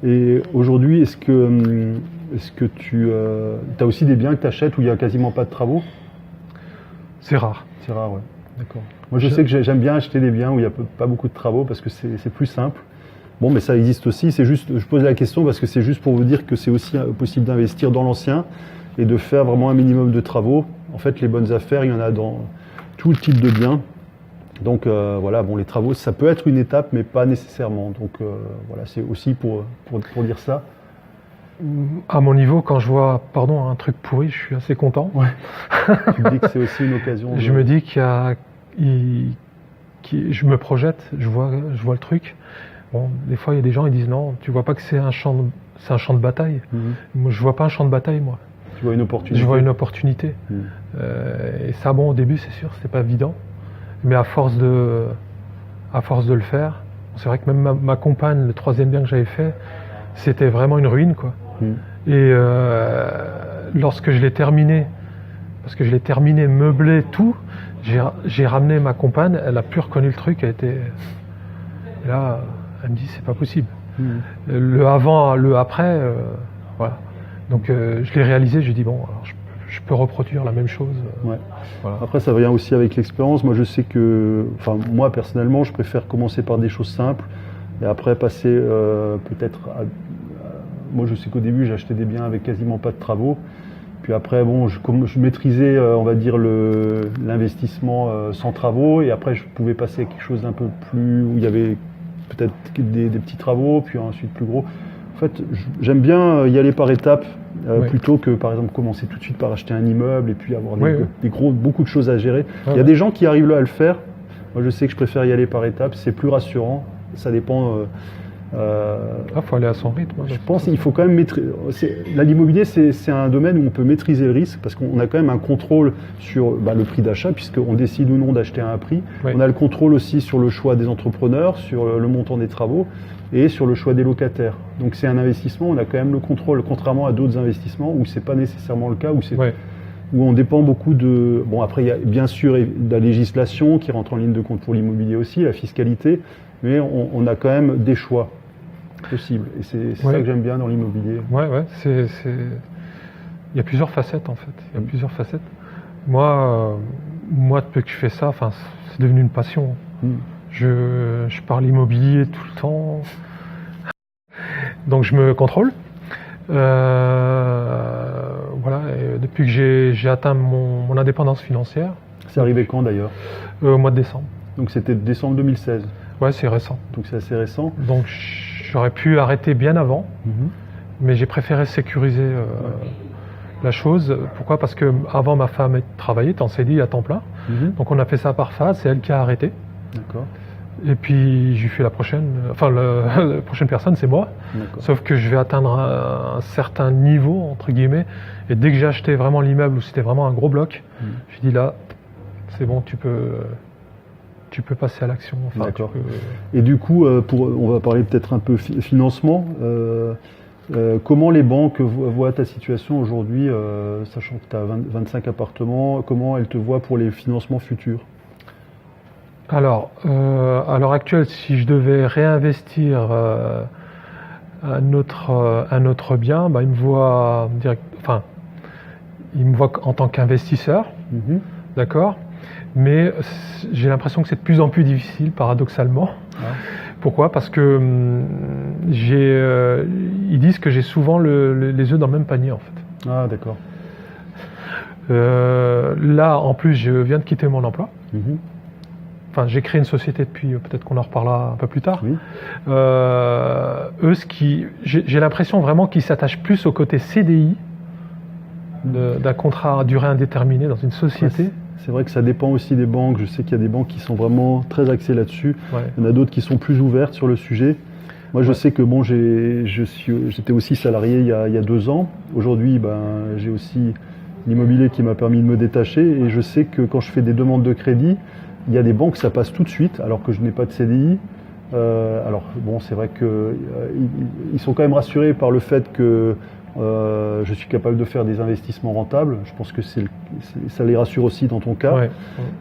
Et aujourd'hui, est-ce que tu as aussi des biens que tu achètes où il n'y a quasiment pas de travaux? C'est rare. C'est rare, ouais. D'accord. Moi, je sais que j'aime bien acheter des biens où il n'y a pas beaucoup de travaux parce que c'est plus simple. Bon, mais ça existe aussi. C'est juste, je pose la question parce que c'est juste pour vous dire que c'est aussi possible d'investir dans l'ancien et de faire vraiment un minimum de travaux. En fait, les bonnes affaires, il y en a dans tout le type de biens. Donc voilà, bon, les travaux, ça peut être une étape, mais pas nécessairement. Donc voilà, c'est aussi pour dire ça. À mon niveau, quand je vois, un truc pourri, je suis assez content. Ouais. Tu me dis que c'est aussi une occasion. Je me dis je me projette, je vois le truc. Bon, des fois, il y a des gens qui disent non, tu vois pas que c'est un champ de bataille. Moi, je vois pas un champ de bataille, moi. Tu vois une opportunité. Je vois une opportunité. Et ça, bon, au début, c'est sûr, c'était pas évident. Mais à force de le faire, c'est vrai que même ma compagne, le 3e bien que j'avais fait, c'était vraiment une ruine, quoi. Et lorsque je l'ai terminé, parce que je l'ai terminé, meublé, tout, j'ai ramené ma compagne, elle a plus reconnu le truc, et là, elle me dit c'est pas possible. Le avant, le après, voilà. Donc je l'ai réalisé, je lui ai dit bon, alors je peux reproduire la même chose. Ouais. Voilà. Après, ça vient aussi avec l'expérience. Moi, je sais que, moi personnellement, je préfère commencer par des choses simples et après passer peut-être à. Moi, je sais qu'au début, j'achetais des biens avec quasiment pas de travaux. Puis après, bon, je maîtrisais, on va dire, l'investissement sans travaux. Et après, je pouvais passer à quelque chose d'un peu plus, où il y avait peut-être des petits travaux, puis ensuite plus gros. En fait, j'aime bien y aller par étapes, plutôt que, par exemple, commencer tout de suite par acheter un immeuble et puis avoir beaucoup de choses à gérer. Il y a des gens qui arrivent là à le faire. Moi, je sais que je préfère y aller par étapes. C'est plus rassurant. Ça dépend. Faut aller à son rythme. Je pense qu'il faut quand même maîtriser. L'immobilier, c'est un domaine où on peut maîtriser le risque parce qu'on a quand même un contrôle sur le prix d'achat, puisqu'on décide ou non d'acheter à un prix. On a le contrôle aussi sur le choix des entrepreneurs, sur le montant des travaux et sur le choix des locataires. Donc c'est un investissement, on a quand même le contrôle, contrairement à d'autres investissements où c'est pas nécessairement le cas, où on dépend beaucoup de. Bon, après, il y a bien sûr la législation qui rentre en ligne de compte pour l'immobilier aussi, la fiscalité, mais on a quand même des choix possibles. Et c'est ça que j'aime bien dans l'immobilier. Il y a plusieurs facettes, en fait. Il y a plusieurs facettes. Moi, depuis que je fais ça, c'est devenu une passion. Je parle immobilier tout le temps. Donc je me contrôle. Voilà, et depuis que j'ai atteint mon indépendance financière. C'est arrivé quand d'ailleurs? Au mois de décembre. Donc c'était décembre 2016. Ouais, c'est récent. Donc c'est assez récent. Donc j'aurais pu arrêter bien avant, mais j'ai préféré sécuriser la chose. Pourquoi? Parce que avant ma femme travaillait, était en CDI à temps plein. Donc on a fait ça par phase, c'est elle qui a arrêté. D'accord. Et puis j'ai fait la prochaine personne, c'est moi. Sauf que je vais atteindre un certain niveau, entre guillemets, et dès que j'ai acheté vraiment l'immeuble où c'était vraiment un gros bloc, j'ai dit là, c'est bon, tu peux passer à l'action. D'accord. Et du coup, on va parler peut-être un peu financement. Comment les banques voient ta situation aujourd'hui, sachant que tu as 25 appartements, comment elles te voient pour les financements futurs? Alors, à l'heure actuelle, si je devais réinvestir un autre bien, ils me voient en tant qu'investisseur, d'accord. Mais j'ai l'impression que c'est de plus en plus difficile, paradoxalement. Pourquoi? Parce que ils disent que j'ai souvent les œufs dans le même panier, en fait. Ah, d'accord. Là, en plus, je viens de quitter mon emploi. J'ai créé une société depuis, peut-être qu'on en reparlera un peu plus tard. J'ai l'impression vraiment qu'ils s'attachent plus au côté CDI d'un contrat à durée indéterminée dans une société. C'est vrai que ça dépend aussi des banques. Je sais qu'il y a des banques qui sont vraiment très axées là-dessus. Il y en a d'autres qui sont plus ouvertes sur le sujet. Moi, je sais que bon, j'étais aussi salarié il y a 2 ans. Aujourd'hui, j'ai aussi l'immobilier qui m'a permis de me détacher. Et je sais que quand je fais des demandes de crédit, il y a des banques, ça passe tout de suite, alors que je n'ai pas de CDI. Alors, bon, c'est vrai qu'ils sont quand même rassurés par le fait que je suis capable de faire des investissements rentables. Je pense que ça les rassure aussi dans ton cas. Ouais.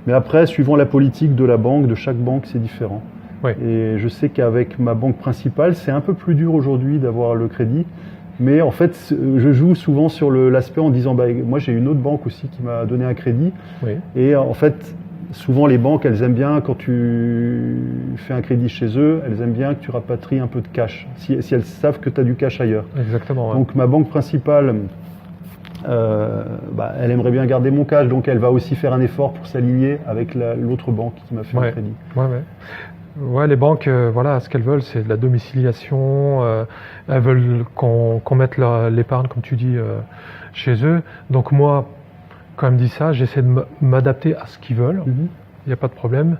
Mais après, suivant la politique de la banque, de chaque banque, c'est différent. Ouais. Et je sais qu'avec ma banque principale, c'est un peu plus dur aujourd'hui d'avoir le crédit. Mais en fait, je joue souvent sur l'aspect en disant moi j'ai une autre banque aussi qui m'a donné un crédit. Oui. Et en fait, souvent les banques, elles aiment bien quand tu fais un crédit chez eux, elles aiment bien que tu rapatries un peu de cash, si elles savent que tu as du cash ailleurs. Exactement. Ouais. Donc ma banque principale, elle aimerait bien garder mon cash, donc elle va aussi faire un effort pour s'aligner avec l'autre banque qui m'a fait un crédit. Ouais, les banques, voilà, ce qu'elles veulent, c'est de la domiciliation. Elles veulent qu'on mette l'épargne, comme tu dis, chez eux. Donc moi, quand elle me dit ça, j'essaie de m'adapter à ce qu'ils veulent. Il n'y a pas de problème.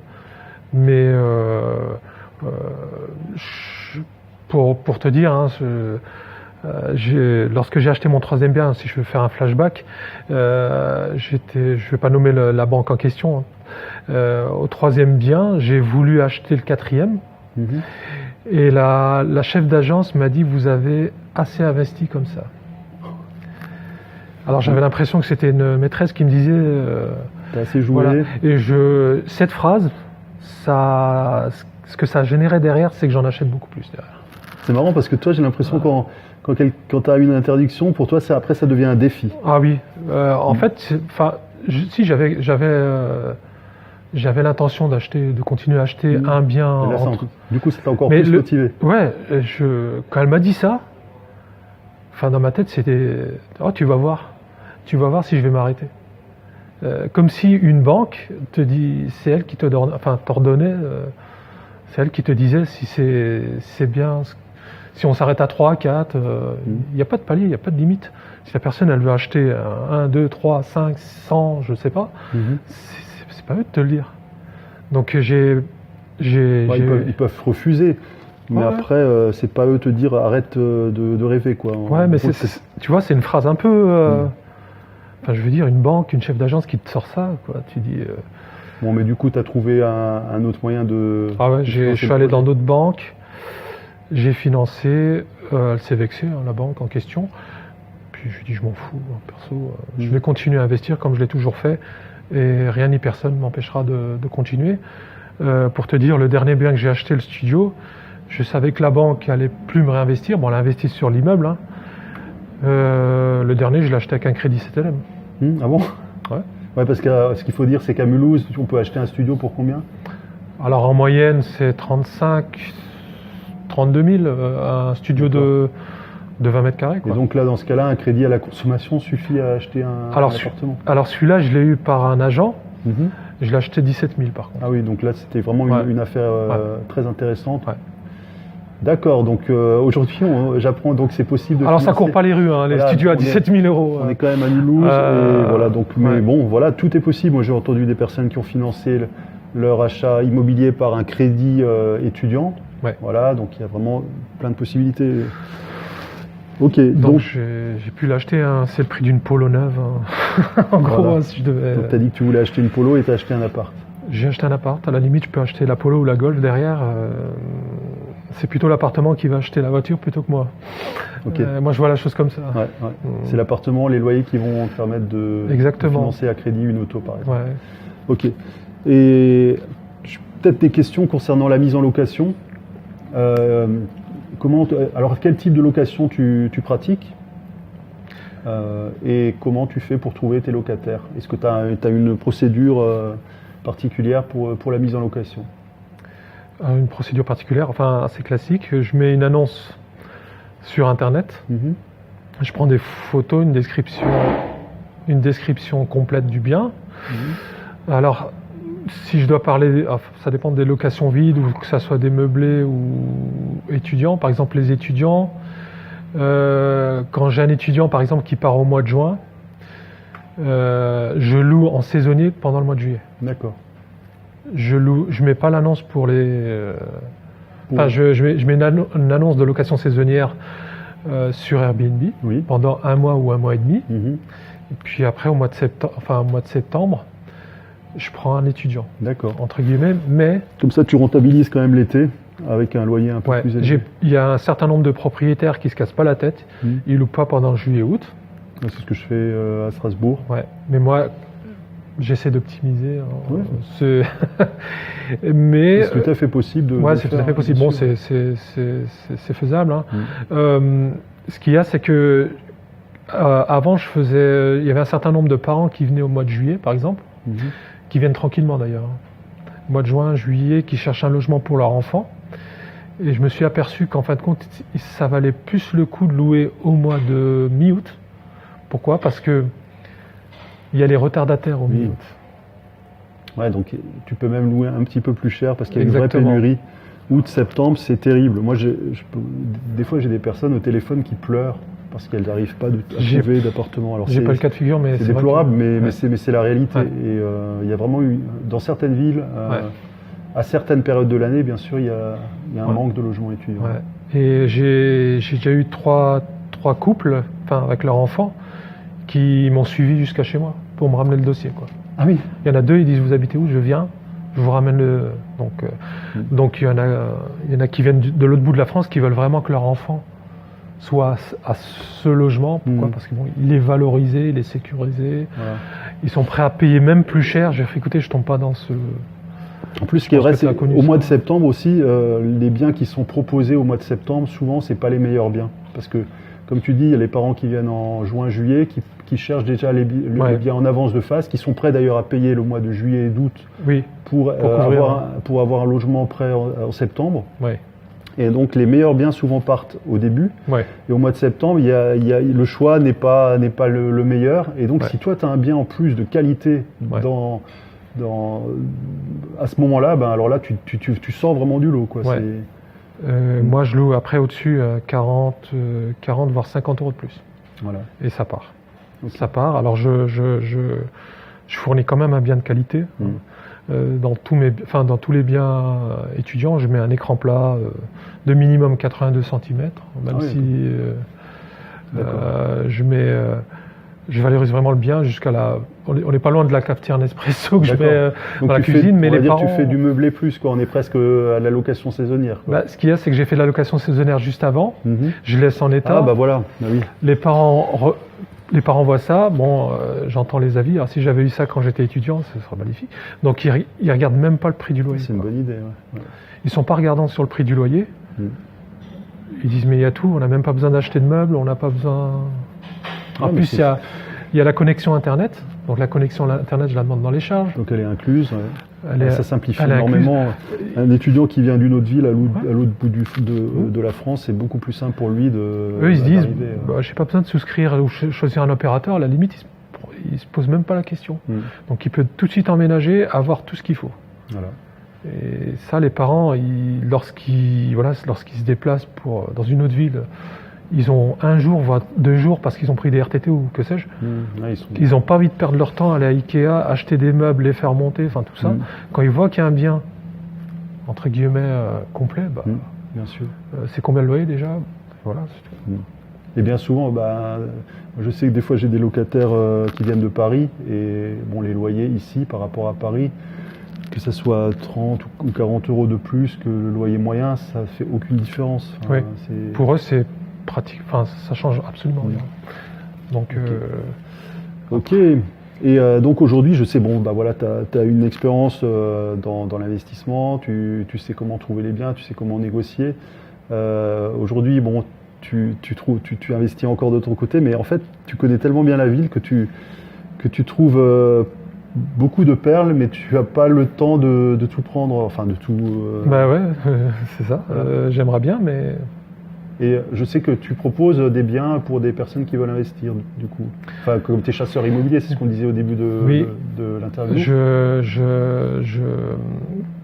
Mais pour te dire, hein, lorsque j'ai acheté mon 3e bien, si je veux faire un flashback, je ne vais pas nommer la banque en question, hein. Au 3e bien, j'ai voulu acheter le 4e. Et la chef d'agence m'a dit, vous avez assez investi comme ça. Alors j'avais l'impression que c'était une maîtresse qui me disait... T'as assez joué. Voilà. Et cette phrase, ce que ça générait derrière, c'est que j'en achète beaucoup plus derrière. C'est marrant parce que toi, j'ai l'impression quand tu as une interdiction, pour toi, après, ça devient un défi. Ah oui. En fait, si j'avais l'intention de continuer à acheter un bien. Là, du coup, ça t'a encore plus motivé. Ouais, quand elle m'a dit ça, dans ma tête, c'était « Oh, tu vas voir si je vais m'arrêter. » Comme si une banque te dit, c'est elle qui t'ordonnait, c'est elle qui te disait si c'est bien, si on s'arrête à 3, 4, il n'y a pas de palier, il n'y a pas de limite. Si la personne, elle veut acheter 1, 2, 3, 5, 100, je ne sais pas, c'est pas eux de te le dire. Donc ils peuvent refuser, mais après c'est pas eux de te dire arrête de rêver quoi. Ouais, mais tu vois, c'est une phrase un peu. Je veux dire, une banque, une chef d'agence qui te sort ça, quoi. Tu dis. Bon, mais du coup, tu as trouvé un autre moyen de. Ah ouais, je suis allé dans d'autres banques, j'ai financé, elle s'est vexée, hein, la banque en question. Puis je lui ai dit, je m'en fous, hein, perso, je vais continuer à investir comme je l'ai toujours fait. Et rien ni personne m'empêchera de continuer. Pour te dire, le dernier bien que j'ai acheté, le studio, je savais que la banque allait plus me réinvestir. Bon, elle a investi sur l'immeuble. Hein. Le dernier, je l'ai acheté avec un crédit CTLM. Ah bon? Ouais. Parce que ce qu'il faut dire, c'est qu'à Mulhouse, on peut acheter un studio pour combien? Alors en moyenne, c'est 32 000, un studio de 20 mètres carrés. Et donc là, dans ce cas-là, un crédit à la consommation suffit à acheter un appartement? Alors celui-là, je l'ai eu par un agent. Je l'ai acheté 17 000 par contre. Ah oui, donc là, c'était vraiment une affaire très intéressante. Ouais. D'accord, donc aujourd'hui, j'apprends donc c'est possible de Alors financer. Ça court pas les rues, hein, les studios à 17 000 euros. On est quand même à Mulhouse, et voilà, donc, mais bon, voilà, tout est possible. Moi, j'ai entendu des personnes qui ont financé leur achat immobilier par un crédit étudiant. Ouais. Voilà, donc il y a vraiment plein de possibilités. Ok, donc j'ai pu l'acheter, c'est le prix d'une polo neuve. Hein. En gros, si je devais. Donc tu as dit que tu voulais acheter une polo et tu as acheté un appart. J'ai acheté un appart, à la limite je peux acheter la polo ou la golf derrière. C'est plutôt l'appartement qui va acheter la voiture plutôt que moi. Okay. Moi je vois la chose comme ça. Ouais. C'est l'appartement, les loyers qui vont te permettre de financer à crédit une auto par exemple. Ouais. Ok. Et peut-être des questions concernant la mise en location. Alors quel type de location tu pratiques et comment tu fais pour trouver tes locataires? Est-ce que tu as une procédure particulière pour la mise en location? Une procédure particulière, assez classique. Je mets une annonce sur Internet. Je prends des photos, une description complète du bien. Alors, si je dois parler, ça dépend des locations vides ou que ça soit des meublés ou étudiants. Par exemple, les étudiants, quand j'ai un étudiant par exemple qui part au mois de juin, je loue en saisonnier pendant le mois de juillet. D'accord. Je mets pas l'annonce pour les Enfin, je mets une annonce de location saisonnière sur Airbnb pendant 1 mois ou 1 mois et demi. Et puis après, au mois de septembre, je prends un étudiant. D'accord. Entre guillemets, mais... Comme ça, tu rentabilises quand même l'été avec un loyer un peu plus élevé. Il y a un certain nombre de propriétaires qui ne se cassent pas la tête. Ils ne louent pas pendant juillet-août. C'est ce que je fais à Strasbourg. Ouais. Mais moi, j'essaie d'optimiser. Mais c'est tout à fait possible. C'est tout à fait possible. Bon, c'est faisable. Hein. Ce qu'il y a, c'est que avant, il y avait un certain nombre de parents qui venaient au mois de juillet, par exemple, qui viennent tranquillement d'ailleurs. Mois de juin, juillet, qui cherchent un logement pour leur enfant. Et je me suis aperçu qu'en fin de compte, ça valait plus le coup de louer au mois de mi-août. Pourquoi ? Parce que il y a les retardataires au mi-août. Ouais, donc tu peux même louer un petit peu plus cher parce qu'il y a une vraie pénurie. Août, septembre, c'est terrible. Moi, des fois, j'ai des personnes au téléphone qui pleurent parce qu'elles n'arrivent pas à trouver d'appartement. Alors, j'ai pas le cas de figure, mais c'est déplorable, mais c'est la réalité. Ouais. Et il y a vraiment dans certaines villes, à certaines périodes de l'année, bien sûr, il y a un manque de logements étudiants. Ouais. Et j'ai déjà eu trois couples, avec leurs enfants, qui m'ont suivi jusqu'à chez moi pour me ramener le dossier, quoi. Ah oui. Il y en a 2, ils disent: vous habitez où? Je viens, je vous ramène le. Donc il y en a qui viennent de l'autre bout de la France qui veulent vraiment que leur enfant soit à ce logement. Pourquoi? Parce qu'il est valorisé, il est sécurisé. Voilà. Ils sont prêts à payer même plus cher. J'ai fait: écoutez, je tombe pas dans ce. En plus, ce qui est vrai, c'est au mois de septembre aussi, les biens qui sont proposés au mois de septembre, souvent, c'est pas les meilleurs biens. Parce que, comme tu dis, il y a les parents qui viennent en juin, juillet, qui cherchent déjà les biens en avance de phase, qui sont prêts d'ailleurs à payer le mois de juillet et d'août pour avoir un logement prêt en septembre. Ouais. Et donc les meilleurs biens souvent partent au début. Ouais. Et au mois de septembre, le choix n'est pas le meilleur. Et donc si toi tu as un bien en plus de qualité à ce moment-là, alors là tu sors vraiment du lot, quoi. Ouais. Moi je loue après au-dessus 40 voire 50 euros de plus. Voilà. Et ça part. Okay. Ça part. Alors je fournis quand même un bien de qualité. Dans tous les biens étudiants, je mets un écran plat de minimum 82 cm, même si je valorise vraiment le bien jusqu'à la. On n'est pas loin de la cafetière Nespresso que je mets dans la cuisine, mais les parents. Tu fais du meublé plus, quoi. On est presque à la location saisonnière, quoi. Ce qu'il y a, c'est que j'ai fait de la location saisonnière juste avant. Je laisse en état. Ah voilà. Ah, oui. Les parents voient ça, j'entends les avis. Alors si j'avais eu ça quand j'étais étudiant, ce serait magnifique. Donc ils regardent même pas le prix du loyer. C'est une bonne idée. Ouais. Ils sont pas regardants sur le prix du loyer. Ils disent: mais il y a tout, on n'a même pas besoin d'acheter de meubles, on n'a pas besoin. En plus, il y a la connexion Internet. Donc la connexion Internet, je la demande dans les charges. Donc elle est incluse. Ouais. Ça simplifie énormément. Un étudiant qui vient d'une autre ville à l'autre bout de la France, c'est beaucoup plus simple pour lui de. Eux, ils se disent: je n'ai pas besoin de souscrire ou choisir un opérateur. À la limite, il ne se pose même pas la question. Donc il peut tout de suite emménager, avoir tout ce qu'il faut. Voilà. Et ça, les parents, lorsqu'ils se déplacent dans une autre ville, ils ont 1 jour, voire 2 jours parce qu'ils ont pris des RTT ou que sais-je. Ils n'ont pas envie de perdre leur temps à aller à Ikea, acheter des meubles, les faire monter, enfin tout ça. Quand ils voient qu'il y a un bien, entre guillemets, complet, bien sûr. C'est combien le loyer déjà? Voilà, c'est tout. Et bien souvent, je sais que des fois j'ai des locataires qui viennent de Paris et les loyers ici par rapport à Paris, que ça soit 30 ou 40 euros de plus que le loyer moyen, ça ne fait aucune différence. Oui. Pour eux, c'est pratique. Enfin, ça change absolument rien. Donc, ok. Et donc aujourd'hui, je sais, tu as une expérience dans l'investissement, tu sais comment trouver les biens, tu sais comment négocier. Aujourd'hui, tu investis encore de ton côté, mais en fait, tu connais tellement bien la ville que tu trouves beaucoup de perles, mais tu n'as pas le temps de tout prendre, enfin de tout. C'est ça. J'aimerais bien, mais. Et je sais que tu proposes des biens pour des personnes qui veulent investir, du coup. Enfin, comme tes chasseurs immobiliers, c'est ce qu'on disait au début de l'interview.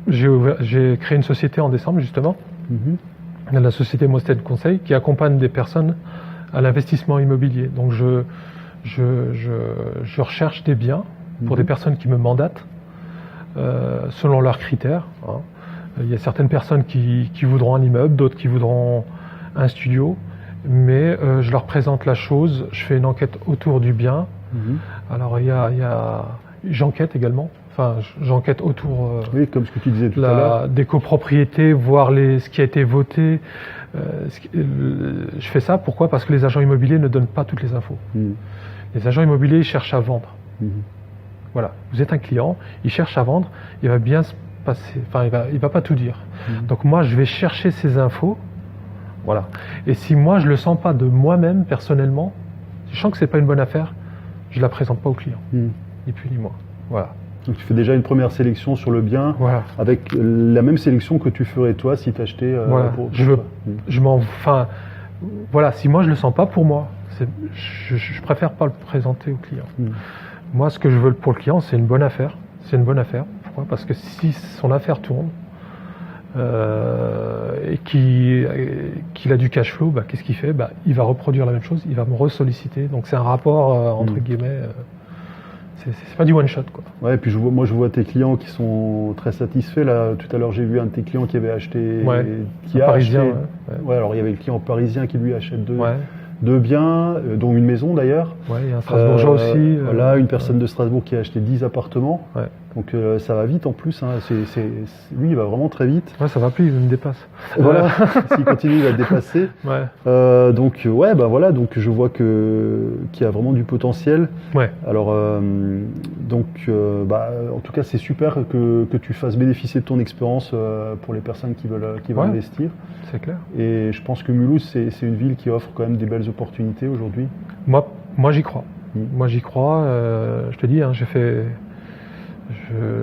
J'ai créé une société en décembre, justement. La société Mosted Conseil, qui accompagne des personnes à l'investissement immobilier. Donc je recherche des biens pour des personnes qui me mandatent selon leurs critères. Il y a certaines personnes qui voudront un immeuble, d'autres qui voudront un studio, mais je leur présente la chose, je fais une enquête autour du bien. Alors j'enquête également, enfin j'enquête autour oui, comme ce que tu disais tout à l'heure. Des copropriétés, voir ce qui a été voté. Je fais ça, pourquoi? Parce que les agents immobiliers ne donnent pas toutes les infos. Les agents immobiliers ils cherchent à vendre. Voilà, vous êtes un client, il cherche à vendre, il va bien se passer, enfin il va pas tout dire. Donc moi je vais chercher ces infos, voilà. Et si moi je le sens pas de moi-même personnellement, si je sens que c'est pas une bonne affaire, je la présente pas au client, ni plus ni moins. Voilà. Donc tu fais déjà une première sélection sur le bien, voilà, avec la même sélection que tu ferais toi si tu achetais voilà. Voilà, si moi je le sens pas pour moi, je préfère pas le présenter au client. Moi, ce que je veux pour le client, c'est une bonne affaire. C'est une bonne affaire. Pourquoi? Parce que si son affaire tourne et qu'il a du cash flow, qu'est-ce qu'il fait? Il va reproduire la même chose, il va me ressolliciter. Donc c'est un rapport entre guillemets. C'est pas du one shot, quoi. Ouais, et puis je vois tes clients qui sont très satisfaits. Là, tout à l'heure, j'ai vu un de tes clients qui avait acheté, un parisien. Ouais, alors il y avait le client parisien qui lui achète deux biens, dont une maison d'ailleurs. Ouais, il y a un Strasbourgeois aussi. Voilà, une personne de Strasbourg qui a acheté 10 appartements. Ouais. Donc ça va vite en plus. Lui, il va vraiment très vite. Ouais, ça va plus, il me dépasse. Voilà, s'il continue, il va te dépasser. Ouais. Donc voilà, donc je vois qu'il y a vraiment du potentiel. Ouais. Alors en tout cas, c'est super que tu fasses bénéficier de ton expérience pour les personnes qui veulent investir. C'est clair. Et je pense que Mulhouse, c'est une ville qui offre quand même des belles opportunités aujourd'hui. Moi j'y crois. Moi j'y crois. Je te dis,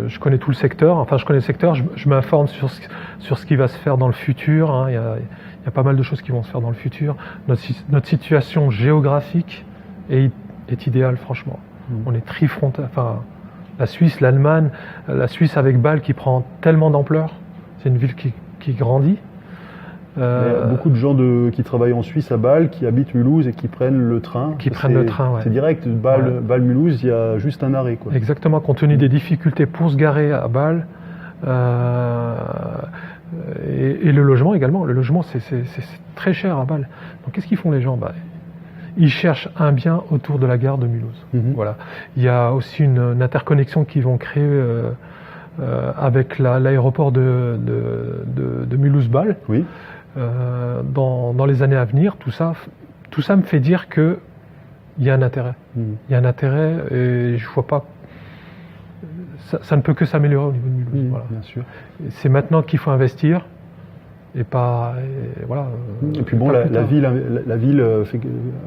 je connais tout le secteur. Enfin, je connais le secteur. Je m'informe sur ce qui va se faire dans le futur. Il y a pas mal de choses qui vont se faire dans le futur. Notre situation géographique est idéale, franchement. On est trifrontal. Enfin, la Suisse, l'Allemagne, la Suisse avec Bâle qui prend tellement d'ampleur. C'est une ville qui grandit. Il y a beaucoup de gens qui travaillent en Suisse à Bâle, qui habitent Mulhouse et qui prennent le train. C'est direct, Bâle-Mulhouse, il y a juste un arrêt, quoi. Exactement, compte tenu des difficultés pour se garer à Bâle. Et le logement également. Le logement, c'est très cher à Bâle. Donc qu'est-ce qu'ils font les gens? Ils cherchent un bien autour de la gare de Mulhouse. Voilà. Il y a aussi une interconnexion qu'ils vont créer avec l'aéroport de Mulhouse-Bâle. Oui. Dans les années à venir, tout ça me fait dire que il y a un intérêt. Il y a un intérêt et je vois pas. Ça ne peut que s'améliorer au niveau de Mulhouse. Voilà. Bien sûr. C'est maintenant qu'il faut investir et pas. Voilà. Et puis bon, la ville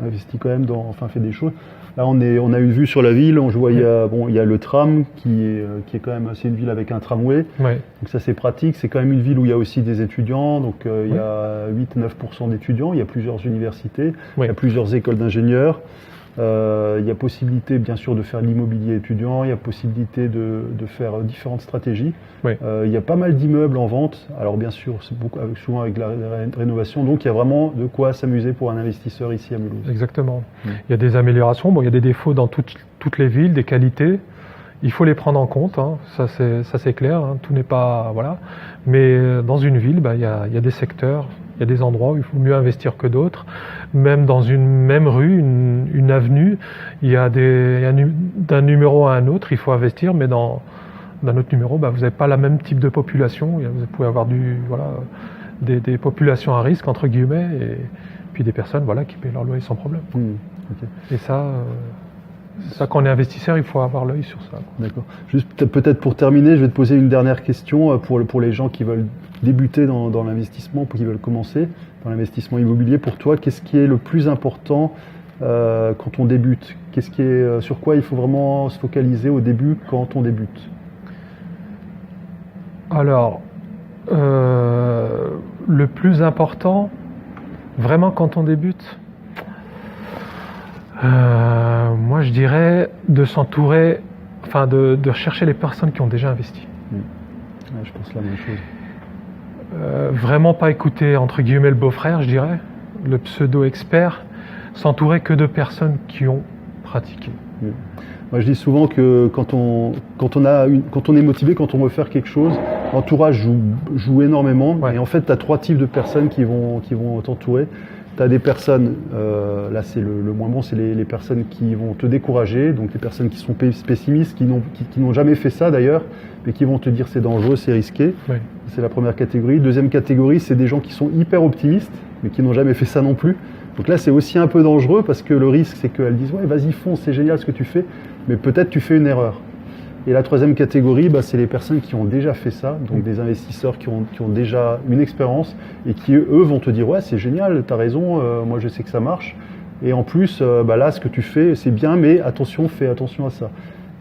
investit quand même fait des choses. Là, on a une vue sur la ville. Je vois, il y a le tram qui est quand même assez une ville avec un tramway. Ouais. Donc ça, c'est pratique. C'est quand même une ville où il y a aussi des étudiants. Donc il y a 8-9% d'étudiants. Il y a plusieurs universités. Il y a plusieurs écoles d'ingénieurs. Il y a possibilité, bien sûr, de faire l'immobilier étudiant. Il y a possibilité de faire différentes stratégies. Il y a pas mal d'immeubles en vente. Alors bien sûr, c'est souvent avec la rénovation. Donc il y a vraiment de quoi s'amuser pour un investisseur ici à Mulhouse. Exactement. Il y a des améliorations. Il y a des défauts dans toutes les villes, des qualités. Il faut les prendre en compte. Ça c'est clair. Tout n'est pas Mais dans une ville, il y a des secteurs. Il y a des endroits où il faut mieux investir que d'autres. Même dans une même rue, une avenue, il y a d'un numéro à un autre, il faut investir, mais d'un autre numéro, vous n'avez pas le même type de population. Vous pouvez avoir des populations à risque, entre guillemets, et puis des personnes qui paient leur loyer sans problème. Okay. Et ça, quand on est investisseur, il faut avoir l'œil sur ça. D'accord. Juste peut-être pour terminer, je vais te poser une dernière question pour les gens qui veulent débuter dans l'investissement, qui veulent commencer dans l'investissement immobilier. Pour toi, qu'est-ce qui est le plus important quand on débute? Sur quoi il faut vraiment se focaliser au début quand on débute? Alors, le plus important, vraiment quand on débute, moi je dirais de s'entourer, de rechercher les personnes qui ont déjà investi. Ouais, je pense la même chose. Vraiment pas écouter entre guillemets le beau-frère, je dirais, le pseudo-expert, s'entourer que de personnes qui ont pratiqué. Moi je dis souvent que quand on est motivé, quand on veut faire quelque chose, L'entourage joue énormément. Ouais. Et en fait, tu as 3 types de personnes qui vont t'entourer. Tu as des personnes, là c'est le moins bon, c'est les personnes qui vont te décourager, donc les personnes qui sont pessimistes, qui n'ont jamais fait ça d'ailleurs, mais qui vont te dire c'est dangereux, c'est risqué. Oui. C'est la première catégorie. Deuxième catégorie, c'est des gens qui sont hyper optimistes, mais qui n'ont jamais fait ça non plus. Donc là, c'est aussi un peu dangereux parce que le risque, c'est qu'elles disent ouais, vas-y, fonce, c'est génial ce que tu fais, mais peut-être tu fais une erreur. Et la troisième catégorie, c'est les personnes qui ont déjà fait ça, donc des investisseurs qui ont déjà une expérience et qui, eux, vont te dire ouais, c'est génial, t'as raison, moi je sais que ça marche. Et en plus, là, ce que tu fais, c'est bien, mais attention, fais attention à ça.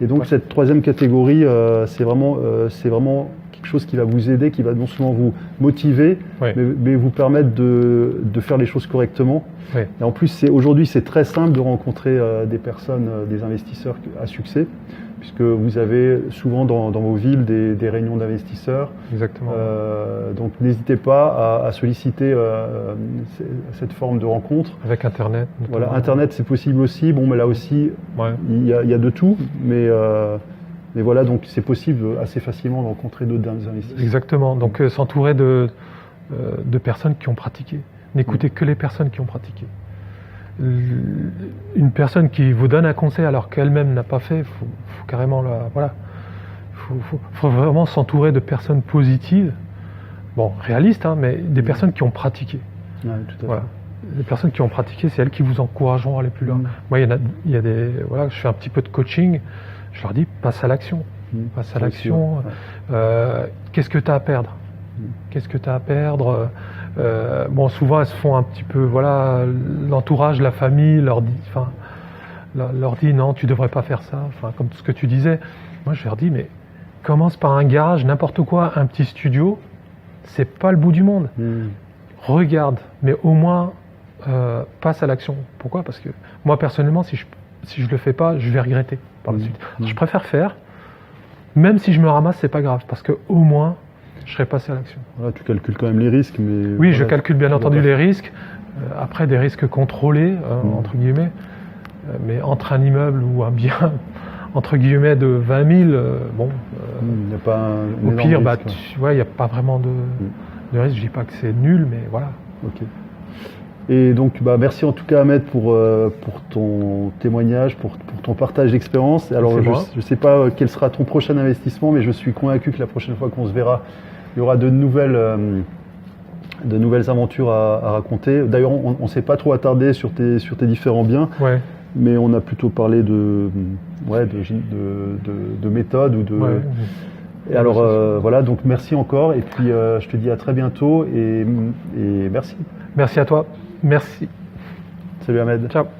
Et donc, cette troisième catégorie, c'est vraiment quelque chose qui va vous aider, qui va non seulement vous motiver, mais vous permettre de faire les choses correctement. Oui. Et en plus, aujourd'hui, c'est très simple de rencontrer des personnes, des investisseurs à succès, puisque vous avez souvent dans vos villes des réunions d'investisseurs. Exactement. Donc n'hésitez pas à solliciter cette forme de rencontre. Avec Internet. Notamment. Voilà, Internet c'est possible aussi. Bon, mais là aussi, il y a de tout, mais voilà, donc c'est possible assez facilement de rencontrer d'autres investisseurs. Exactement. Donc s'entourer de personnes qui ont pratiqué. N'écoutez que les personnes qui ont pratiqué. Une personne qui vous donne un conseil alors qu'elle-même n'a pas fait, faut carrément faut vraiment s'entourer de personnes positives, bon, réalistes, hein, mais des personnes qui ont pratiqué. Ouais, tout à fait. Les personnes qui ont pratiqué, c'est elles qui vous encourageront à aller plus loin. Moi, il y a des, je fais un petit peu de coaching, je leur dis passe à l'action, passe à l'action. Qu'est-ce que tu as à perdre? Qu'est-ce que tu as à perdre? Bon, souvent elles se font un petit peu, l'entourage, la famille leur dit non, tu devrais pas faire ça, comme tout ce que tu disais. Moi je leur dis mais commence par un garage, n'importe quoi, un petit studio, c'est pas le bout du monde. Regarde, mais au moins passe à l'action. Pourquoi? Parce que moi personnellement, si je le fais pas, je vais regretter par la suite. Je préfère faire, même si je me ramasse, c'est pas grave, parce que au moins je serais passé à l'action. Voilà, tu calcules quand même les risques, mais... Oui, je calcule bien entendu les risques. Après, des risques contrôlés, entre guillemets. Mais entre un immeuble ou un bien, entre guillemets, de 20 000, il n'y a pas au pire, risque, il n'y a pas vraiment de risque. Je dis pas que c'est nul, mais voilà. Ok. Et donc, merci en tout cas, Ahmed, pour ton témoignage, pour ton partage d'expérience. Alors, je ne sais pas quel sera ton prochain investissement, mais je suis convaincu que la prochaine fois qu'on se verra, il y aura de nouvelles aventures à raconter. D'ailleurs, on ne s'est pas trop attardé sur tes différents biens, mais on a plutôt parlé de méthode ou de... Et alors, voilà, donc merci encore, et puis je te dis à très bientôt, et merci. Merci à toi. Merci. Salut Ahmed. Ciao.